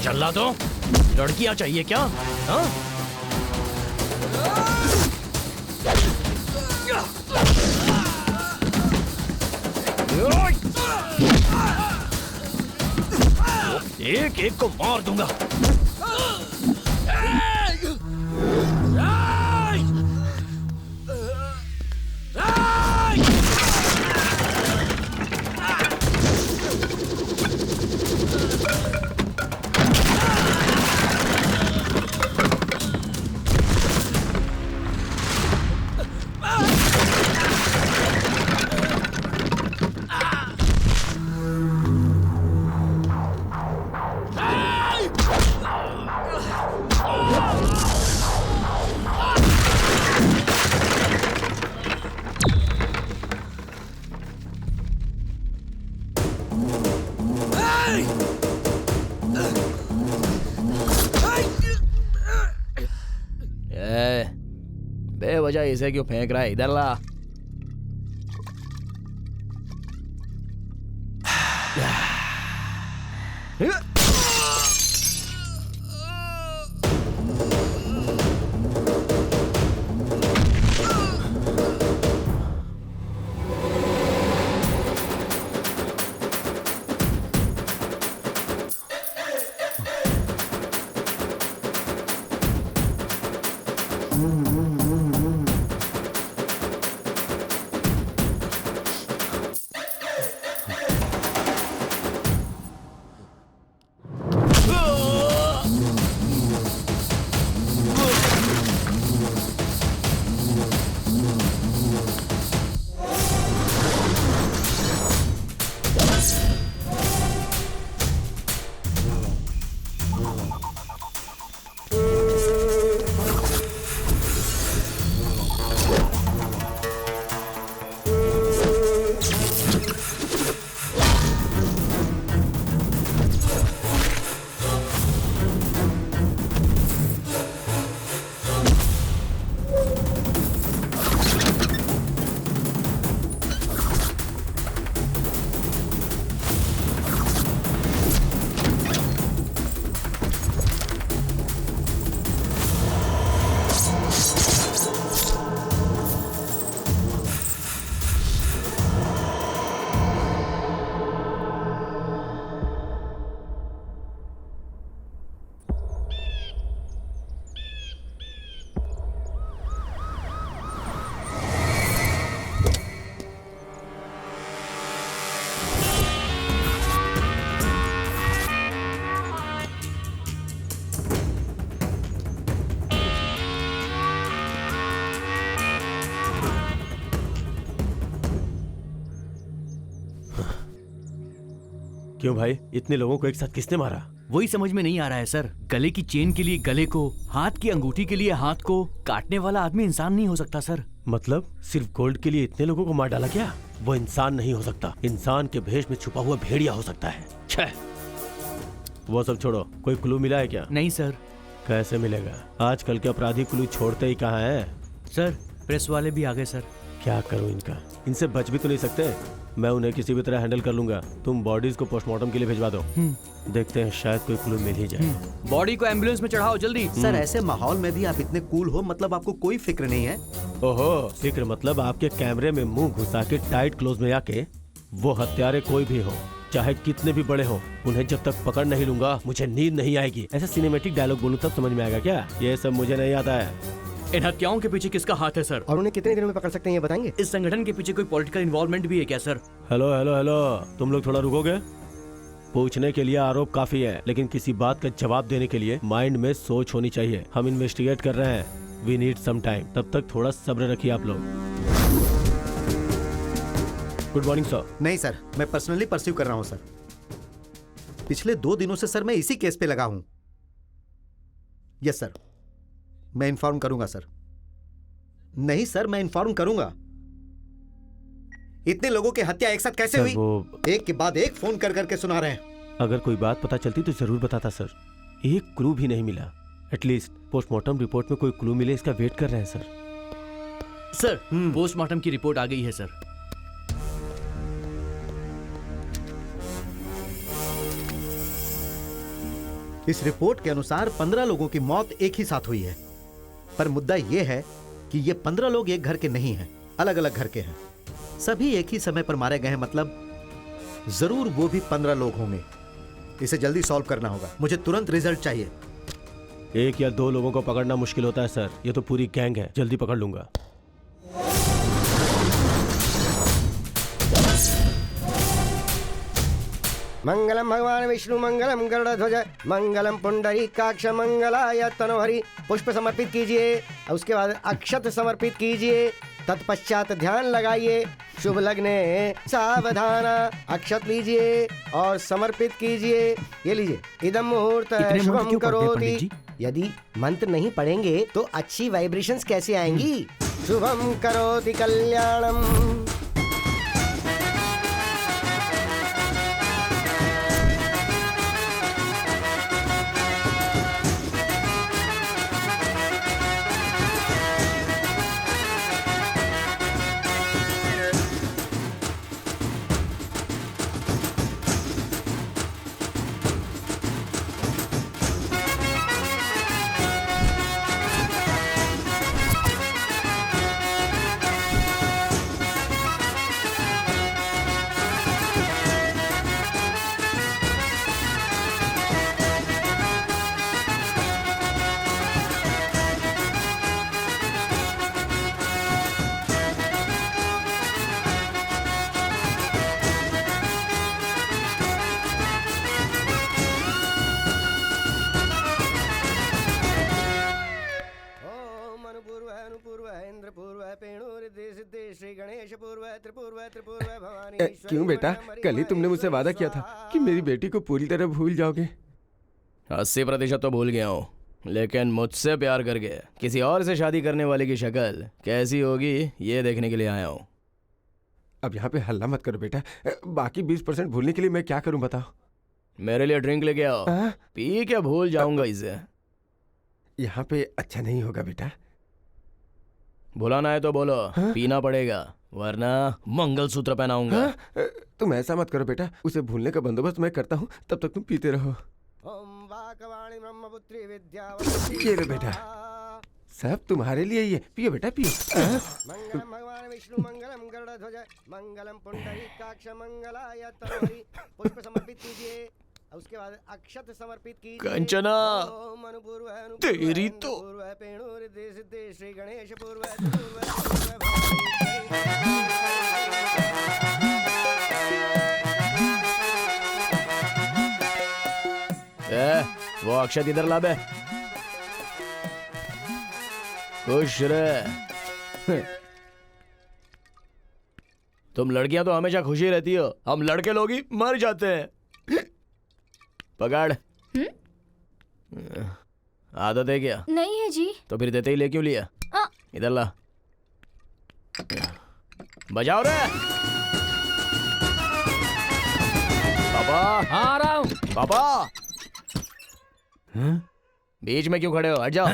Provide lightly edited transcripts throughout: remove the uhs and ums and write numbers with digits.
चल्ला तो लड़कियां चाहिए क्या? हाँ? एक एक को मार दूंगा। बेवजह इसे क्यों फेंक रहा है? इधर ला। क्यों भाई, इतने लोगों को एक साथ किसने मारा? वही समझ में नहीं आ रहा है सर। गले की चेन के लिए गले को, हाथ की अंगूठी के लिए हाथ को काटने वाला आदमी इंसान नहीं हो सकता सर। मतलब सिर्फ गोल्ड के लिए इतने लोगों को मार डाला क्या? वो इंसान नहीं हो सकता, इंसान के भेष में छुपा हुआ भेड़िया हो सकता है। छह, वो सब छोड़ो, कोई क्लू मिला है क्या? नहीं सर। कैसे मिलेगा? आजकल के अपराधी क्लू छोड़ते ही कहाँ है? सर प्रेस वाले भी आ गए सर। क्या करूं इनका? इनसे बच भी तो नहीं सकते। मैं उन्हें किसी भी तरह हैंडल कर लूंगा। तुम बॉडीज को पोस्टमार्टम के लिए भिजवा दो। देखते हैं, शायद कोई क्लू मिल ही जाए। बॉडी को एम्बुलेंस में चढ़ाओ जल्दी। सर ऐसे माहौल में भी आप इतने कूल हो, मतलब आपको कोई फिक्र नहीं है? ओहो, फिक्र मतलब आपके कैमरे में मुंह घुसा के टाइट क्लोज में आके, वो हत्यारे कोई भी हो, चाहे कितने भी बड़े हो, उन्हें जब तक पकड़ नहीं लूंगा मुझे नींद नहीं आएगी। ऐसा सिनेमैटिक डायलॉग बोलूं तब समझ में आएगा क्या? ये सब मुझे नहीं आता है। इन हत्याओं के पीछे किसका हाथ है सर? और उन्हें कितने दिनों में पकड़ सकते हैं ये बताएंगे? इस संगठन के पीछे कोई पॉलिटिकल इन्वॉल्वमेंट भी है क्या सर? हेलो हेलो हेलो, तुम लोग थोड़ा रुकोगे? पूछने के लिए आरोप काफी है, लेकिन किसी बात का जवाब देने के लिए माइंड में सोच होनी चाहिए। हम इन्वेस्टिगेट कर रहे हैं, वी नीड सम टाइम, तब तक थोड़ा सब्र रखिए आप लोग। Good morning sir. नहीं सर, मैं पर्सनली परस्यू कर रहा हूं सर। पिछले 2 दिनों से सर मैं इसी केस पे लगा हूं। यस सर, मैं इन्फॉर्म करूंगा सर। नहीं सर, मैं इन्फॉर्म करूंगा। इतने लोगों की हत्या एक साथ कैसे सर, हुई? वो एक के बाद एक फोन कर करके सुना रहे हैं। अगर कोई बात पता चलती तो जरूर बताता सर। एक क्लू भी नहीं मिला। एटलीस्ट पोस्टमार्टम रिपोर्ट में कोई क्लू मिले, इसका वेट कर रहे हैं सर। सर पोस्टमार्टम की रिपोर्ट आ गई है सर। इस रिपोर्ट के अनुसार 15 लोगों की मौत एक ही साथ हुई है। पर मुद्दा यह है कि ये 15 लोग एक घर के नहीं हैं, अलग अलग घर के हैं। सभी एक ही समय पर मारे गए हैं, मतलब जरूर वो भी 15 लोग होंगे। इसे जल्दी सॉल्व करना होगा, मुझे तुरंत रिजल्ट चाहिए। 1 या 2 लोगों को पकड़ना मुश्किल होता है सर, ये तो पूरी गैंग है, जल्दी पकड़ लूंगा। मंगलम भगवान विष्णु मंगलम गरुड़ध्वज मंगलम पुंडरीकाक्ष मंगलाय तनोहरि। पुष्प समर्पित कीजिए, उसके बाद अक्षत समर्पित कीजिए, तत्पश्चात ध्यान लगाइए। शुभ लग्ने सावधान। अक्षत लीजिए और समर्पित कीजिए। ये लीजिए, इदम मुहूर्त इतने मंत्र शुभम क्यों पढ़ते हैं, करोति। पंडित जी? यदि मंत्र नहीं पढ़ेंगे तो अच्छी वाइब्रेशंस कैसे आएंगी? शुभम करोति कल्याणम। क्यों बेटा, कल ही तुमने मुझसे वादा किया था कि मेरी बेटी को पूरी तरह भूल जाओगे। 80% तो भूल गया हूँ, लेकिन मुझसे प्यार करके किसी और से शादी करने वाले की शक्ल कैसी होगी ये देखने के लिए आया हूँ। अब यहाँ पे हल्ला मत करो बेटा। बाकी 20% भूलने के लिए मैं क्या करूँ बताओ? मेरे लिए ड्रिंक लेके आओ, पी के भूल जाऊंगा इसे। यहाँ पे अच्छा नहीं होगा बेटा। भुलाना है तो बोलो, पीना पड़ेगा, वरना मंगलसूत्र पहनाऊंगा। तुम ऐसा मत करो बेटा, उसे भूलने का बंदोबस्त मैं करता हूँ, तब तक तुम पीते रहो। ये लो बेटा, सब तुम्हारे लिए ही है, पियो बेटा पियो। मंगलम भगवान विष्णु मंगलम गरुड़ध्वज मंगलम पुंडरीकाक्ष मंगलाय तनोहरि। पुष्प समर्पित कीजिए, उसके बाद अक्षत समर्पित कीजिए। कंचना, तेरी तो श्री गणेश वो अक्षत इधर ला बे। खुश रहे। तुम लड़कियां तो हमेशा खुशी रहती हो, हम लड़के लोग ही मर जाते हैं। पकड़। आदत है क्या? नहीं है जी। तो फिर देते ही ले क्यों लिया? इधर ला। बजाओ रे पापा। आ रहा हूँ पापा। बीच में क्यों खड़े हो? हट जाओ।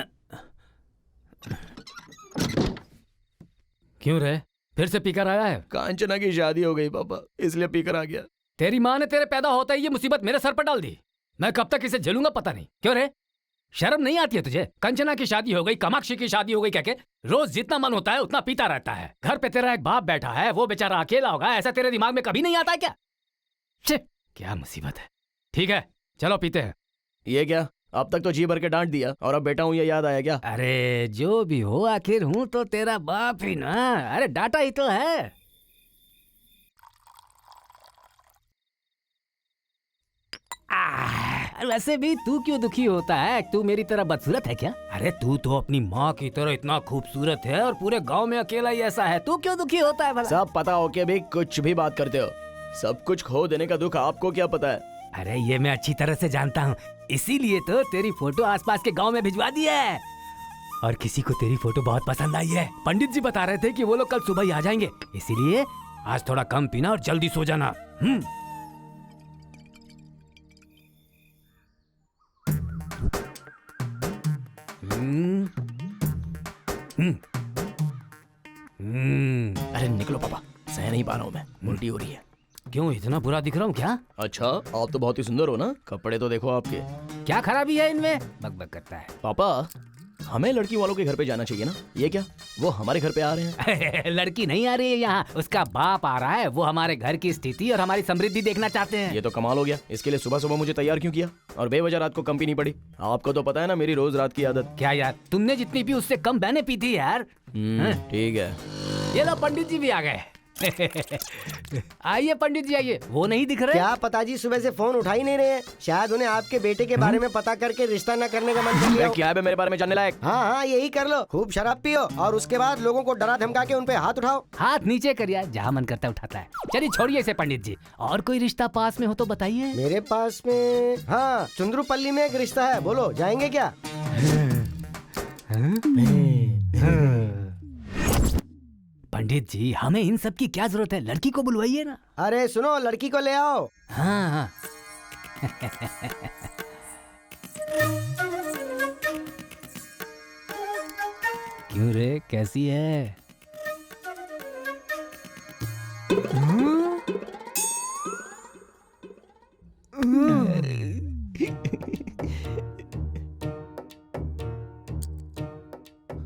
क्यों रे, फिर से पीकर आया है? कांचना की शादी हो गई पापा, इसलिए पीकर आ गया। तेरी माँ ने तेरे पैदा होता ही ये मुसीबत मेरे सर पर डाल दी। मैं कब तक इसे झेलूंगा पता नहीं। क्यों रे, शर्म नहीं आती है तुझे? कंचना की शादी हो गई, कामाक्षी की शादी हो गई, क्या के रोज जितना मन होता है उतना पीता रहता है। घर पे तेरा एक बाप बैठा है, वो बेचारा अकेला होगा, ऐसा तेरे दिमाग में कभी नहीं आता है क्या? क्या मुसीबत है। ठीक है चलो पीते हैं। ये क्या, अब तक तो जी भर के डांट दिया और अब बेटा हूँ ये याद आया क्या? अरे जो भी हो, आखिर हूं तो तेरा बाप ही ना। अरे डाटा ही तो है। वैसे भी तू क्यों दुखी होता है? तू मेरी तरह बदसूरत है क्या? अरे तू तो अपनी माँ की तरह इतना खूबसूरत है और पूरे गांव में अकेला ही ऐसा है। तू क्यों दुखी होता है भला? सब पता हो के भी कुछ भी बात करते हो। सब कुछ खो देने का दुख आपको क्या पता है? अरे ये मैं अच्छी तरह से जानता हूँ, इसीलिए तो तेरी फोटो आसपास के गांव में भिजवा दी है। और किसी को तेरी फोटो बहुत पसंद आई है। पंडित जी बता रहे थे कि वो लोग कल सुबह ही आ जाएंगे, इसीलिए आज थोड़ा कम पीना और जल्दी सो जाना। अरे निकलो पापा, सह नहीं पा रहा हूँ मैं, उल्टी हो रही है। क्यों इतना बुरा दिख रहा हूँ क्या? अच्छा, आप तो बहुत ही सुंदर हो ना, कपड़े तो देखो आपके। क्या खराबी है इनमें? बकबक करता है। पापा, हमें लड़की वालों के घर पे जाना चाहिए ना। ये क्या, वो हमारे घर पे आ रहे हैं? लड़की नहीं आ रही है यहाँ, उसका बाप आ रहा है। वो हमारे घर की स्थिति और हमारी समृद्धि देखना चाहते हैं। ये तो कमाल हो गया। इसके लिए सुबह सुबह मुझे तैयार क्यों किया और बेवजह रात को कम पीनी पड़ी? आपको तो पता है ना मेरी रोज रात की आदत। क्या यार, तुमने जितनी पी उससे कम मैंने पी थी यार। ठीक है। ये लो पंडित जी भी आ गए। आइए पंडित जी आइए। वो नहीं दिख रहे? क्या पता जी सुबह से फोन उठा ही नहीं रहे हैं। शायद उन्हें आपके बेटे के बारे में पता करके रिश्ता न करने का मन कर लिया हो। क्या है मेरे बारे में जानने लायक? हाँ हाँ यही कर लो। खूब शराब पियो और उसके बाद लोगों को डरा धमका के उन पे हाथ उठाओ। हाथ नीचे कर यार, जहाँ मन करता है उठाता है। चलिए छोड़िए इसे पंडित जी। और कोई रिश्ता पास में हो तो बताइए। मेरे पास में हाँ चुंद्रुपल्ली में एक रिश्ता है, बोलो जाएंगे क्या? पंडित जी हमें इन सब की क्या जरूरत है, लड़की को बुलवाइए ना। अरे सुनो, लड़की को ले आओ। हाँ हाँ। क्यों रे, कैसी है?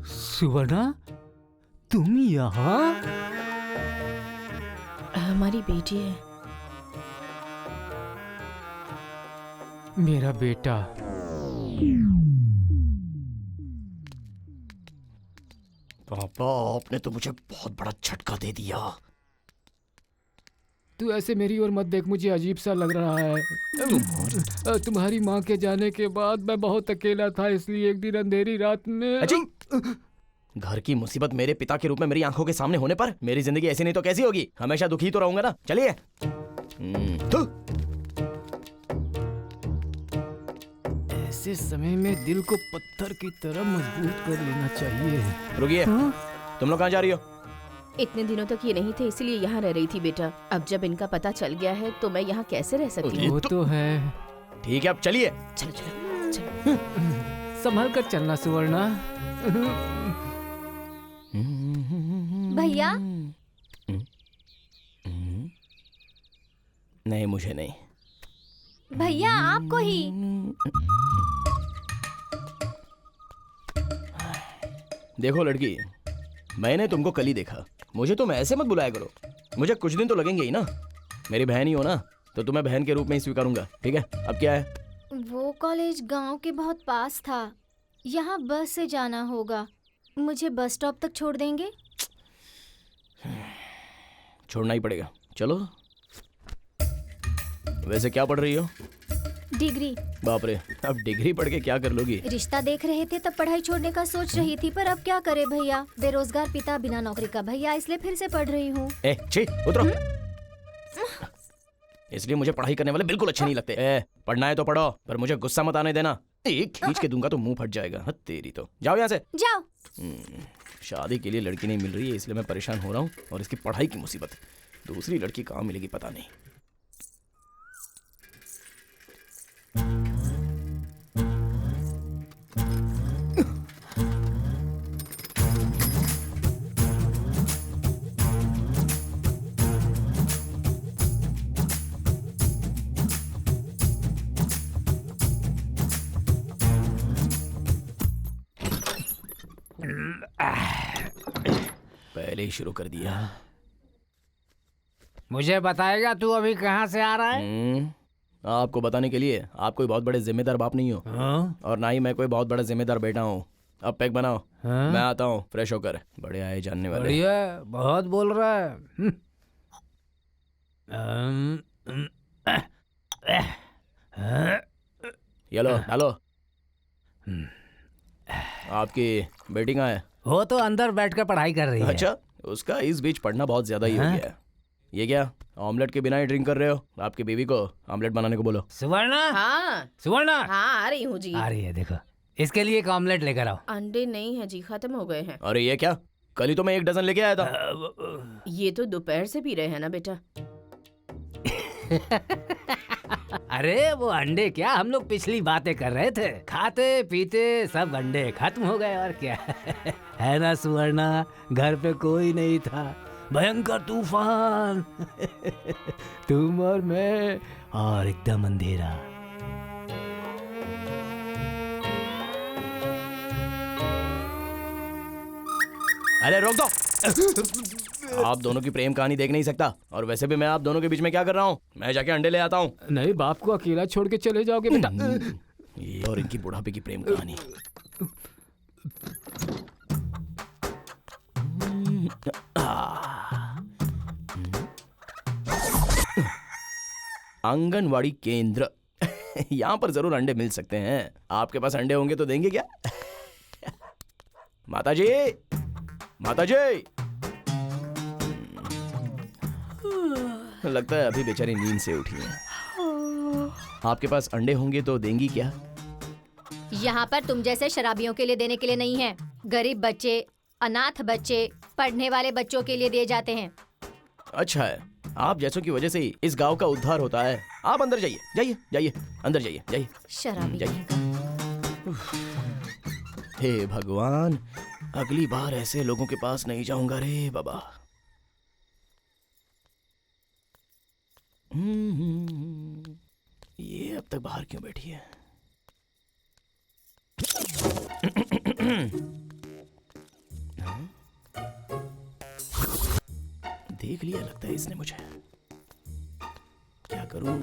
सुवर्णा, तुम यहाँ? हमारी बेटी है। मेरा बेटा। पापा, आपने तो मुझे बहुत बड़ा झटका दे दिया। तू ऐसे मेरी ओर मत देख, मुझे अजीब सा लग रहा है। तुम्हारी माँ के जाने के बाद मैं बहुत अकेला था, इसलिए एक दिन अंधेरी रात में अजी! घर की मुसीबत मेरे पिता के रूप में मेरी आंखों के सामने होने पर मेरी जिंदगी ऐसी नहीं तो कैसी होगी? हमेशा दुखी तो रहूंगा ना। चलिए। ऐसे समय में दिल को पत्थर की तरह मजबूत कर लेना चाहिए। रुकिए, तुम लोग कहाँ जा रही हो? इतने दिनों तक ये नहीं थे, इसलिए यहाँ रह रही थी बेटा। अब जब इनका पता चल गया है तो मैं यहाँ कैसे रह सकती हूँ? वो तो है। ठीक है, अब चलिए। चलो चलो चलो। संभल कर चलना सुवर्णा। भैया, नहीं, मुझे नहीं। भैया आपको ही। देखो लड़की, मैंने तुमको कल ही देखा। मुझे तुम ऐसे मत बुलाया करो। मुझे कुछ दिन तो लगेंगे ही ना। मेरी बहन ही हो ना, तो तुम्हें बहन के रूप में ही स्वीकारूंगा। ठीक है, अब क्या है? वो कॉलेज गांव के बहुत पास था, यहाँ बस से जाना होगा। मुझे बस स्टॉप तक छोड़ देंगे? छोड़ना ही पड़ेगा। चलो। वैसे क्या पढ़ रही हो? डिग्री। बाप रे, अब डिग्री पढ़ के क्या कर लोगी? रिश्ता देख रहे थे तब पढ़ाई छोड़ने का सोच रही थी, पर अब क्या करे भैया, बेरोजगार पिता बिना नौकरी का भैया, इसलिए फिर से पढ़ रही हूँ। छी, उतरो। इसलिए मुझे पढ़ाई करने वाले बिल्कुल अच्छे नहीं लगते। पढ़ना है तो पढ़ो, पर मुझे गुस्सा मत आने देना। एक खींच के दूंगा तो मुंह फट जाएगा। हाँ, तेरी तो। जाओ यहाँ से। जाओ। शादी के लिए लड़की नहीं मिल रही है, इसलिए मैं परेशान हो रहा हूँ, और इसकी पढ़ाई की मुसीबत। दूसरी लड़की कहाँ मिलेगी पता नहीं। पहले ही शुरू कर दिया। मुझे बताएगा तू अभी कहाँ से आ रहा है? आपको बताने के लिए आप कोई बहुत बड़े जिम्मेदार बाप नहीं हो। और ना ही मैं कोई बहुत बड़ा जिम्मेदार बेटा हूँ। अब पैक बनाओ। मैं आता हूँ फ्रेश होकर। बड़े आए जानने वाले। बढ़िया, बहुत बोल रहा है। ये लो डालो। आपकी बेटी कहाँ है? वो तो अंदर बैठकर पढ़ाई कर रही है। अच्छा, उसका इस बीच पढ़ना बहुत ज्यादा ही हो हाँ? गया है। ये क्या ऑमलेट के बिना ही ड्रिंक कर रहे हो? आपकी बीवी को ऑमलेट बनाने को बोलो। सुवर्णा, हाँ सुवर्णा हाँ आ रही हूँ जी। आ रही है, देखो इसके लिए एक ऑमलेट लेकर आओ। अंडे नहीं है जी, खत्म हो गए हैं। अरे ये क्या, कल ही तो मैं 1 डजन लेके आया था। ये तो दोपहर से पी रहे हैं ना बेटा। अरे वो अंडे क्या, हम लोग पिछली बातें कर रहे थे, खाते पीते सब अंडे खत्म हो गए और क्या। है ना सुवर्णा, घर पे कोई नहीं था, भयंकर तूफान। तुम और मैं और एकदम अंधेरा। अरे रोक दो। आप दोनों की प्रेम कहानी देख नहीं सकता, और वैसे भी मैं आप दोनों के बीच में क्या कर रहा हूँ? मैं जाके अंडे ले आता हूँ। नहीं, बाप को अकेला छोड़ के चले जाओगे बेटा? ये और इनकी बुढ़ापे की प्रेम कहानी। आंगनवाड़ी केंद्र। यहाँ पर जरूर अंडे मिल सकते हैं। आपके पास अंडे होंगे तो देंगे क्या? माताजी, माताजी। लगता है अभी बेचारी नींद से उठी है। आपके पास अंडे होंगे तो देंगी क्या? यहाँ पर तुम जैसे शराबियों के लिए देने के लिए नहीं है। गरीब बच्चे, अनाथ बच्चे, पढ़ने वाले बच्चों के लिए दिए जाते हैं। अच्छा है, आप जैसों की वजह से ही इस गांव का उद्धार होता है। आप अंदर जाइए, जाइए जाइए, अंदर जाइए, जाइए। शराबी जाइए। हे भगवान, अगली बार ऐसे लोगों के पास नहीं जाऊंगा रे बाबा। ये अब तक बाहर क्यों बैठी है? देख लिया लगता है इसने मुझे। क्या करूं?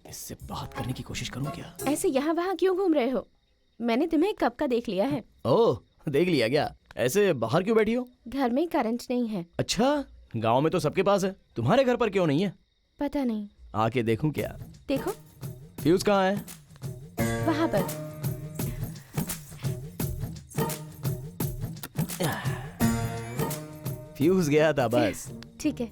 इससे बात करने की कोशिश करूं क्या? ऐसे यहाँ वहाँ क्यों घूम रहे हो? मैंने तुम्हें कब का देख लिया है। ओह, देख लिया क्या? ऐसे बाहर क्यों बैठी हो? घर में करंट नहीं है। अच्छा, गांव में तो सबके पास है, तुम्हारे घर पर क्यों नहीं है? पता नहीं। आके देखूं क्या? देखो। फ्यूज कहाँ है? वहाँ पर। फ्यूज गया था बस। ठीक है।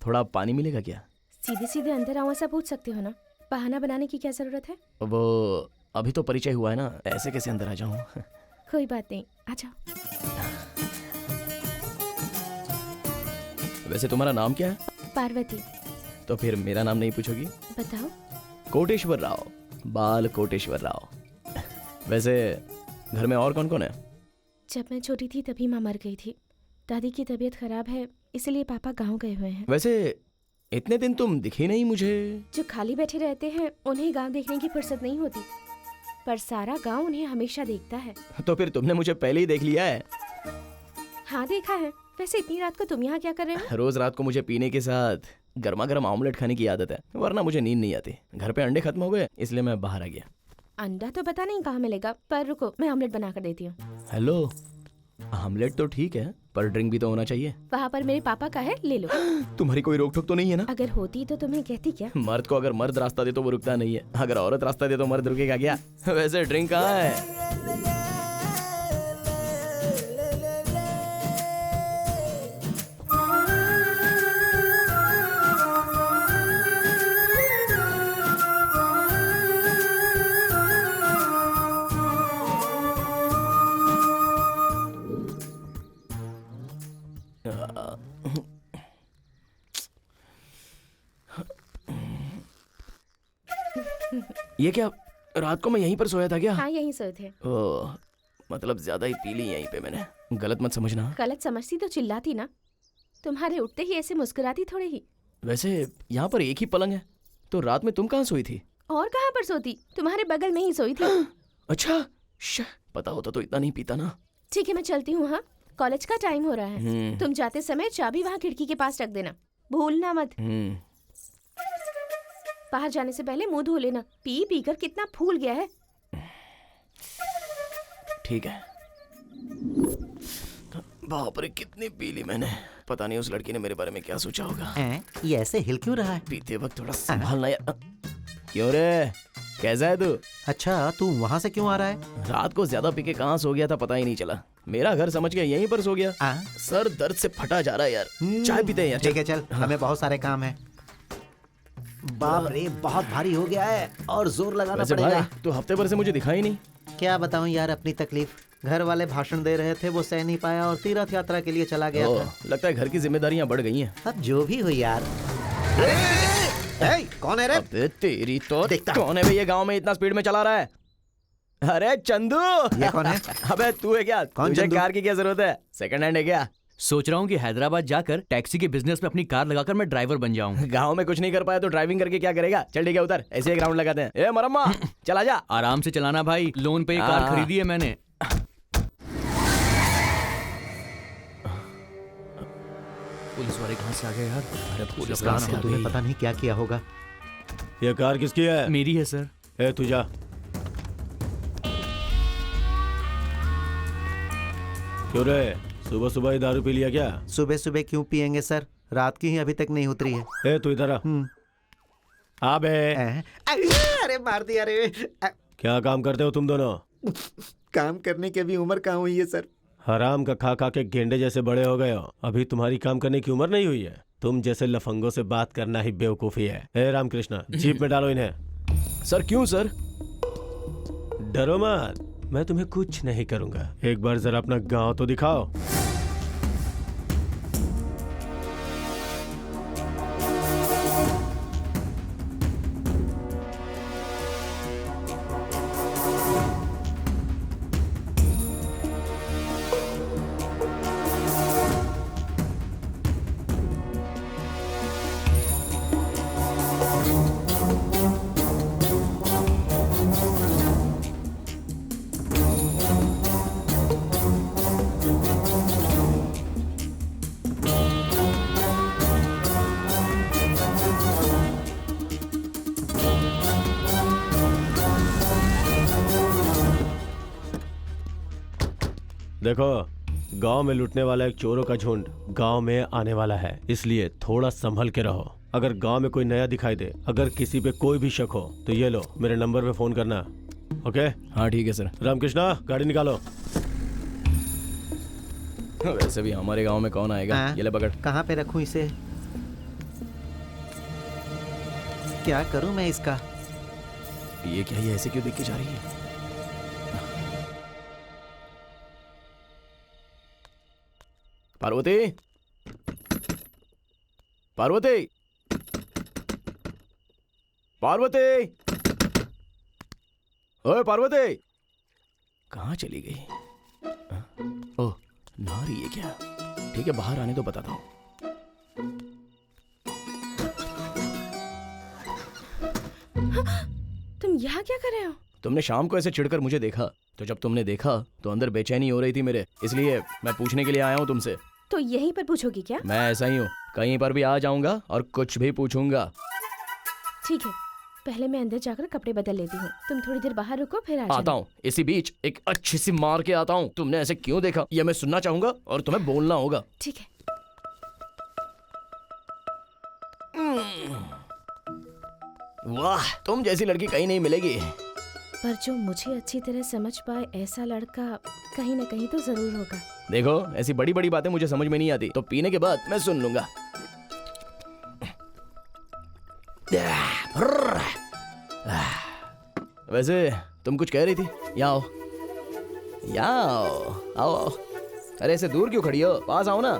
थोड़ा पानी मिलेगा क्या? सीधे सीधे अंदर आओ ऐसा पूछ सकते हो ना, बहाना बनाने की क्या जरूरत है? वो अभी तो परिचय हुआ है ना, ऐसे कैसे अंदर आ जाऊं? कोई बात नहीं, आ जाओ। वैसे तुम्हारा नाम क्या है? पार्वती। तो फिर मेरा नाम नहीं पूछोगी? बताओ। कोटेश्वर राव, बाल कोटेश्वर राव। वैसे घर में और कौन कौन है? जब मैं छोटी थी तभी माँ मर गई थी। दादी की तबीयत खराब है, इसलिए पापा गांव गए हुए हैं। वैसे इतने दिन तुम दिखी नहीं मुझे। जो खाली बैठे रहते हैं उन्हें गांव देखने की फुर्सत नहीं होती, पर सारा गांव उन्हें हमेशा देखता है। तो फिर तुमने मुझे पहले ही देख लिया है। हाँ देखा है। वैसे इतनी रात को तुम यहाँ क्या कर रहे हो? रोज रात को मुझे पीने के साथ गर्मा गर्म ऑमलेट खाने की आदत है, वरना मुझे नींद नहीं आती। घर पे अंडे खत्म हो गए, इसलिए मैं बाहर आ गया। अंडा तो पता नहीं कहाँ मिलेगा, पर रुको मैं ऑमलेट बना कर देती हूँ। हेलो, ऑमलेट तो ठीक है, पर ड्रिंक भी तो होना चाहिए। वहाँ पर मेरे पापा का है, ले लो। तुम्हारी कोई रोक टोक तो नहीं है ना? अगर होती तो तुम्हें कहती क्या? मर्द को अगर मर्द रास्ता दे तो वो रुकता नहीं है, अगर औरत रास्ता दे तो मर्द रुकेगा क्या? वैसे ड्रिंक कहाँ है? ये क्या, रात को मैं यहीं पर सोया था क्या? हाँ यहीं सोए थे। ओह, मतलब ज्यादा ही पी ली यहीं पे मैंने। गलत मत समझना। गलत समझती तो चिल्लाती ना, तुम्हारे उठते ही ऐसे मुस्कुराती थोड़ी ही। वैसे यहाँ पर एक ही पलंग है, तो रात में तुम कहाँ सोई थी? और कहाँ पर सोती, तुम्हारे बगल में ही सोई थी। अच्छा, पता होता तो इतना नहीं पीता ना। ठीक है मैं चलती हूँ। हाँ, कॉलेज का टाइम हो रहा है। तुम जाते समय चाबी वहाँ खिड़की के पास रख देना, भूलना मत। बाहर जाने से पहले मुंह धो लेना, पी पी कर कितना फूल गया है। ठीक है। बाप रे कितनी पी ली मैंने। पता नहीं उस लड़की ने मेरे बारे में क्या सोचा होगा। ये ऐसे हिल क्यों रहा है? पीते वक्त थोड़ा संभालना यार। क्यों रे, कैसा है तू? अच्छा, तू वहाँ से क्यों आ रहा है? रात को ज्यादा पी के कहाँ सो गया था पता ही नहीं चला। मेरा घर समझ के यहीं पर सो गया। सर दर्द से फटा जा रहा है यार। चाय पीते हैं यार। ठीक है चल, हमें बहुत सारे काम है। बाप रे, बहुत भारी हो गया है और जोर लगाना वैसे पड़ेगा। भाई तू हफ्ते भर से मुझे दिखा ही नहीं। क्या बताऊं यार अपनी तकलीफ। घर वाले भाषण दे रहे थे, वो सह नहीं पाया और तीर्थ यात्रा के लिए चला गया था। लगता है घर की जिम्मेदारियां बढ़ गई हैं। अब जो भी हुई यार। कौन है रे? अबे तेरी तो कौन है भैया गांव में इतना स्पीड में चला रहा है? अरे चंदू। ये कौन है? अबे तू है क्या? कौन तुझे चंदू? कार की क्या जरूरत है? सेकंड हैंड है क्या? सोच रहा हूँ कि हैदराबाद जाकर टैक्सी के बिजनेस में अपनी कार लगाकर मैं ड्राइवर बन जाऊँ। गांव में कुछ नहीं कर पाया तो ड्राइविंग करके क्या करेगा? चल ठीक है उतर, ऐसे एक राउंड लगाते हैं। ए मरम्मा चला जा। आराम से चलाना भाई, लोन पे ये कार खरीदी है मैंने। पुलिस वाले कहाँ से आ गए यार? अरे पुलिस रात को तूने पता नहीं क्या किया होगा। ये कार किसकी है? मेरी है सर। ए तू जा। क्यों रे, सुबह सुबह ही दारू पी लिया क्या? सुबह सुबह क्यों पियेंगे सर? रात की ही अभी तक नहीं उतरी है। ए तू इधर आ। बे। अरे मार दिया रे। क्या काम करते हो तुम दोनों? काम करने की भी उम्र कहाँ हुई है सर? हराम का खा खा के गेंडे जैसे बड़े हो गए हो। अभी तुम्हारी काम करने की उम्र नहीं हुई है। तुम जैसे लफंगों से बात करना ही बेवकूफी है। ए रामकृष्णा, जीप में डालो इन्हें। सर क्यों सर? डरो मत, मैं तुम्हें कुछ नहीं करूंगा। एक बार जरा अपना गांव तो दिखाओ। देखो, गांव में लूटने वाला एक चोरों का झुंड गांव में आने वाला है, इसलिए थोड़ा संभल के रहो। अगर गांव में कोई नया दिखाई दे, अगर किसी पे कोई भी शक हो तो ये लो, मेरे नंबर पे फोन करना। ओके? हाँ ठीक है सर। रामकृष्णा, गाड़ी निकालो। वैसे भी हमारे गांव में कौन आएगा? ये ले पकड़। कहाँ पे रखूं इसे? क्या करूं मैं इसका? ये क्या, ये ऐसे क्यों देख के जा रही है? पार्वती, पार्वती, पार्वती, ओए पार्वती, कहाँ चली गई? ओह, नहा रही है क्या? ठीक है, बाहर आने तो बताता हूँ। तुम यहाँ क्या कर रहे हो? तुमने शाम को ऐसे चिढ़कर मुझे देखा, तो जब तुमने देखा तो अंदर बेचैनी हो रही थी मेरे, इसलिए मैं पूछने के लिए आया हूँ तुमसे। तो यहीं पर पूछोगी क्या? मैं ऐसा ही हूँ, कहीं पर भी आ जाऊंगा और कुछ भी पूछूंगा। ठीक है, पहले मैं अंदर जाकर कपड़े बदल लेती हूँ, तुम थोड़ी देर बाहर रुको, फिर आ जाना। आता हूँ, इसी बीच एक अच्छी सी मार के आता हूँ। तुमने ऐसे क्यों देखा ये मैं सुनना चाहूंगा और तुम्हें बोलना होगा। ठीक है। वाह, तुम जैसी लड़की कहीं नहीं मिलेगी। पर जो मुझे अच्छी तरह समझ पाए ऐसा लड़का कहीं न कहीं तो जरूर होगा। देखो, ऐसी बड़ी बड़ी बातें मुझे समझ में नहीं आती, तो पीने के बाद मैं सुन लूंगा। वैसे तुम कुछ कह रही थी? यहाँ आओ, यहाँ आओ, आओ आओ। अरे ऐसे दूर क्यों खड़ी हो? पास आओ ना।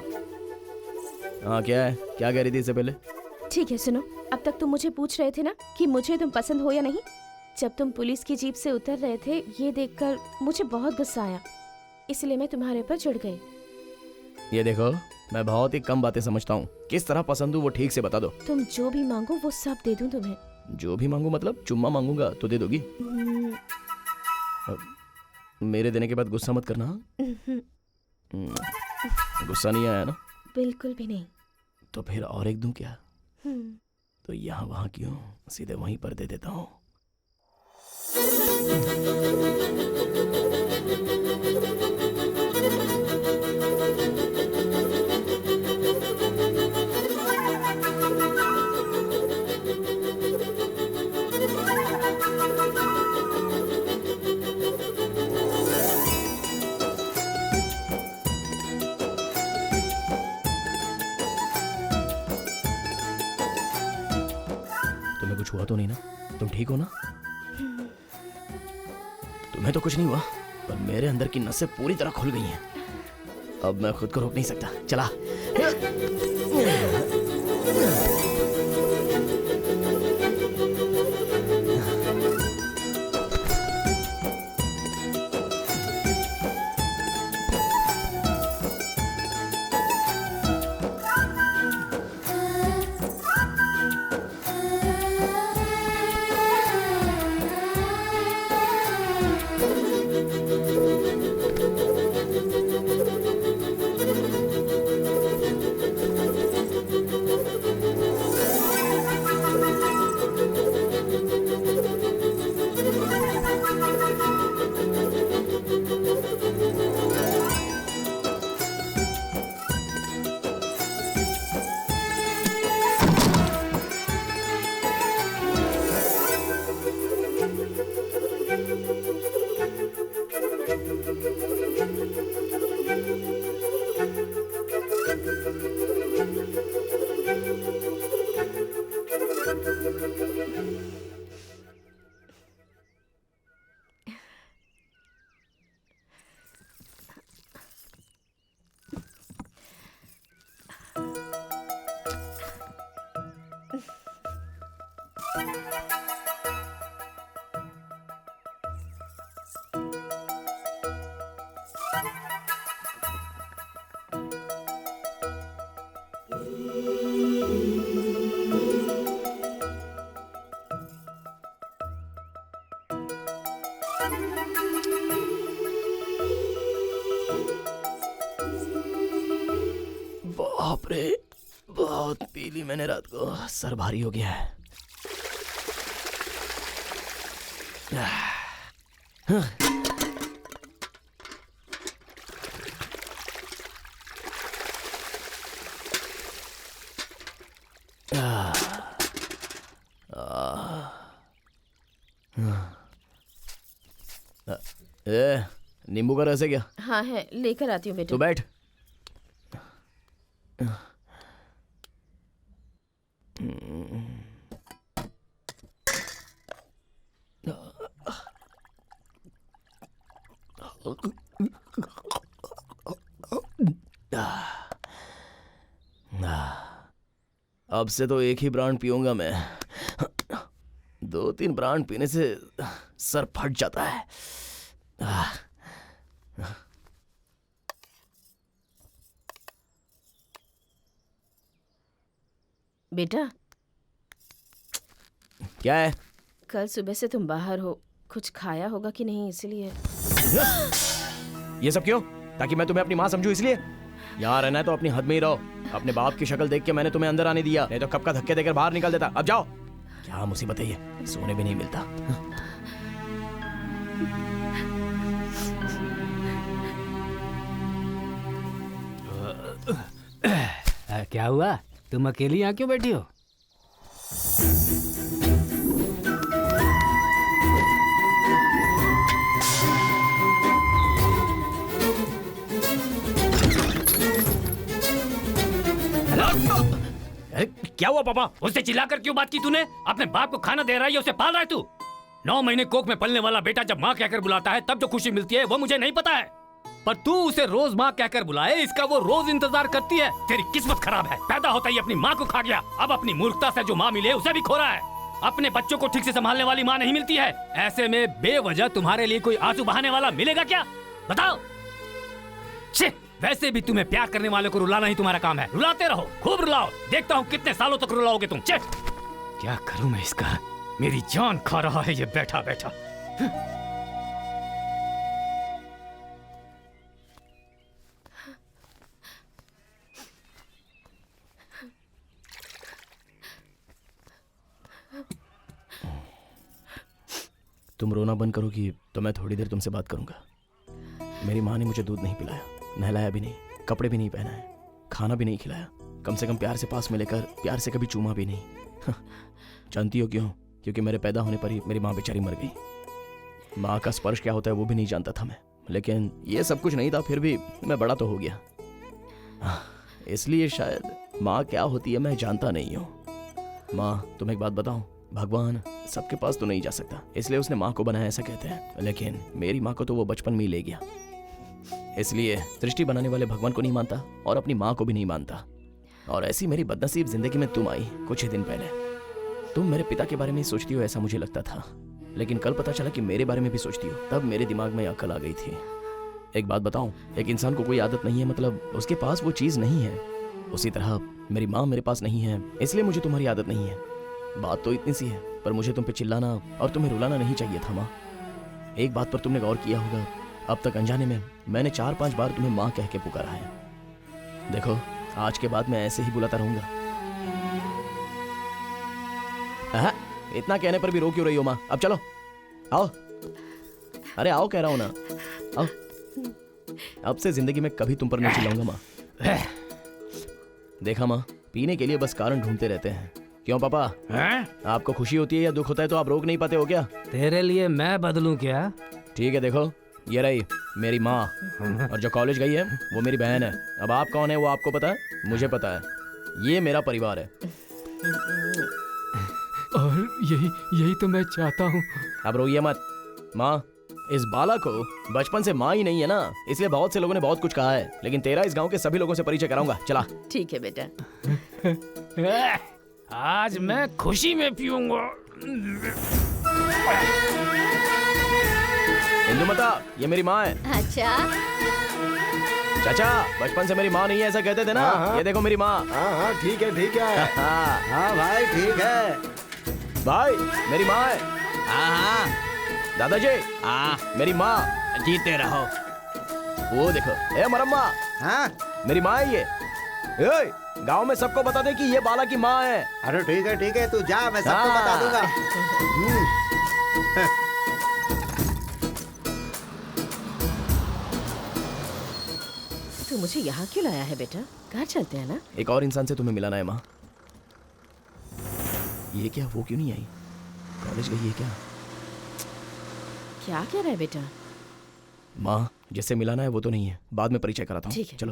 हाँ क्या है, क्या कह रही थी इससे पहले? ठीक है सुनो, अब तक तुम मुझे पूछ रहे थे ना कि मुझे तुम पसंद हो या नहीं। जब तुम पुलिस की जीप से उतर रहे थे, ये देखकर मुझे बहुत गुस्सा आया, इसलिए मैं तुम्हारे ऊपर चिढ़ गई। ये देखो, मैं बहुत ही कम बातें समझता हूँ। किस तरह पसंद हूँ वो ठीक से बता दो। तुम जो भी मांगो वो सब दे दूं तुम्हें। जो भी मांगू मतलब? चुम्मा मांगूंगा तो दे दोगी? मेरे देने के बाद गुस्सा मत करना। गुस्सा नहीं आया ना? बिल्कुल भी नहीं। तो फिर और एक दूं क्या? तो यहाँ वहाँ क्यों, सीधे वहीं पर दे देता हूँ। कुछ हुआ तो नहीं ना? तुम ठीक हो ना? तुम्हें तो कुछ नहीं हुआ, पर मेरे अंदर की नसें पूरी तरह खुल गई हैं। अब मैं खुद को रोक नहीं सकता। चला। बाप रे, बहुत पी ली मैंने रात को, सर भारी हो गया है। नींबू का रस है क्या? हाँ है, लेकर आती हूँ बेटा। तो बैठ। अब से तो एक ही ब्रांड पीऊंगा मैं। 2-3 ब्रांड पीने से सर फट जाता है। बेटा क्या है? कल सुबह से तुम बाहर हो, कुछ खाया होगा कि नहीं, इसलिए। ये सब क्यों? ताकि मैं तुम्हें अपनी माँ समझूं इसलिए? यहाँ रहना है तो अपनी हद में ही रहो। अपने बाप की शक्ल देख के मैंने तुम्हें अंदर आने दिया, नहीं तो कब का धक्के देकर बाहर निकाल देता। अब जाओ। क्या मुसीबत है ये, सोने भी नहीं मिलता। क्या हुआ, तुम अकेली यहाँ क्यों बैठी हो? अरे क्या हुआ पापा? उससे चिल्लाकर क्यों बात की तूने? अपने बाप को खाना दे रहा है, उसे पाल रहा है तू। 9 महीने कोख में पलने वाला बेटा जब माँ कहकर बुलाता है तब जो खुशी मिलती है वो मुझे नहीं पता है, पर तू उसे रोज माँ कहकर बुलाए इसका वो रोज इंतजार करती है। तेरी किस्मत खराब है, पैदा होता ही अपनी माँ को खा गया, अब अपनी मूर्खता से जो माँ मिले उसे भी खो रहा है। अपने बच्चों को ठीक से संभालने वाली माँ नहीं मिलती है, ऐसे में बेवजह तुम्हारे लिए कोई आंसू बहाने वाला मिलेगा क्या? बताओ। वैसे भी तुम्हें प्यार करने वाले को रुलाना ही तुम्हारा काम है, रुलाते रहो, खूब रुलाओ, देखता हूँ कितने सालों तक रुलाओगे तुम। क्या करूं मैं इसका, मेरी जान खा रहा है ये बैठा बैठा। तुम रोना बंद करोगी तो मैं थोड़ी देर तुमसे बात करूंगा। मेरी माँ ने मुझे दूध नहीं पिलाया, नहलाया भी नहीं, कपड़े भी नहीं पहनाए, खाना भी नहीं खिलाया, कम से कम प्यार से पास में लेकर प्यार से कभी चूमा भी नहीं। जानती हो क्यों? क्योंकि मेरे पैदा होने पर ही मेरी माँ बेचारी मर गई। माँ का स्पर्श क्या होता है वो भी नहीं जानता था मैं, लेकिन ये सब कुछ नहीं था, फिर भी मैं बड़ा तो हो गया, इसलिए शायद माँ क्या होती है मैं जानता नहीं हूँ। माँ, तुम एक बात बताऊँ, भगवान सबके पास तो नहीं जा सकता, इसलिए उसने माँ को बनाया ऐसा कहते हैं, लेकिन मेरी माँ को तो वो बचपन में ही ले गया। इसलिए सृष्टि बनाने वाले भगवान को नहीं मानता और अपनी माँ को भी नहीं मानता। और ऐसी मेरी बदनसीब जिंदगी में तुम आई कुछ ही दिन पहले। तुम मेरे पिता के बारे में ही सोचती हो ऐसा मुझे लगता था, लेकिन कल पता चला कि मेरे बारे में भी सोचती हो। तब मेरे दिमाग में अक्ल आ गई थी। एक बात बताऊं, एक इंसान को कोई आदत नहीं है मतलब उसके पास वो चीज नहीं है, उसी तरह मेरी माँ मेरे पास नहीं है, इसलिए मुझे तुम्हारी आदत नहीं है। बात तो इतनी सी है, पर मुझे तुम पे चिल्लाना और तुम्हें रुलाना नहीं चाहिए था माँ। एक बात पर तुमने गौर किया होगा, अब तक अनजाने में मैंने 4-5 बार तुम्हें माँ कह के पुकारा है। देखो, आज के बाद मैं ऐसे ही बुलाता रहूंगा। इतना कहने पर भी रो क्यों रही हो माँ? अब चलो, आओ। अरे आओ कह रहा हूं ना, आओ। अब से जिंदगी में कभी तुम पर नहीं चिल्लाऊंगा माँ। देखा माँ, पीने के लिए बस कारण ढूंढते रहते हैं। क्यों पापा, आपको खुशी होती है या दुख होता है तो आप रोक नहीं पाते हो क्या? तेरे लिए मैं बदलूं क्या? ठीक है, देखो ये रही मेरी माँ, और जो कॉलेज गई है वो मेरी बहन है। अब आप कौन है वो आपको पता है, मुझे पता है। ये मेरा परिवार है। और यही तो मैं चाहता हूँ। अब रोइए मत माँ। इस बाला को बचपन से माँ ही नहीं है ना, इसलिए बहुत से लोगों ने बहुत कुछ कहा है, लेकिन तेरा इस गांव के सभी लोगों से परिचय कराऊंगा। चला। ठीक है बेटा। आज मैं खुशी में पीऊंगा। इंदुमता, ये मेरी माँ है। अच्छा, चाचा, बचपन से मेरी माँ नहीं है ऐसा कहते थे ना। ये देखो मेरी माँ। हाँ ठीक है ठीक है। हाँ भाई ठीक है। भाई मेरी माँ है। हाँ दादाजी, मेरी माँ। जीते रहो। वो देखो, ए मरम्मा, मेरी माँ है ये। गांव में सबको बता दे कि ये बाला की माँ है। अरे ठीक है, तू जा, मैं सबको बता दूंगा। तू मुझे यहाँ क्यों लाया है बेटा? घर चलते हैं ना। एक और इंसान से तुम्हें मिलाना है माँ। ये क्या, वो क्यों नहीं आई? कॉलेज गई है क्या? क्या कह रहा है बेटा? माँ, जिससे मिलाना है वो तो नहीं है, बाद में परिचय कराता हूँ। ठीक है, चलो।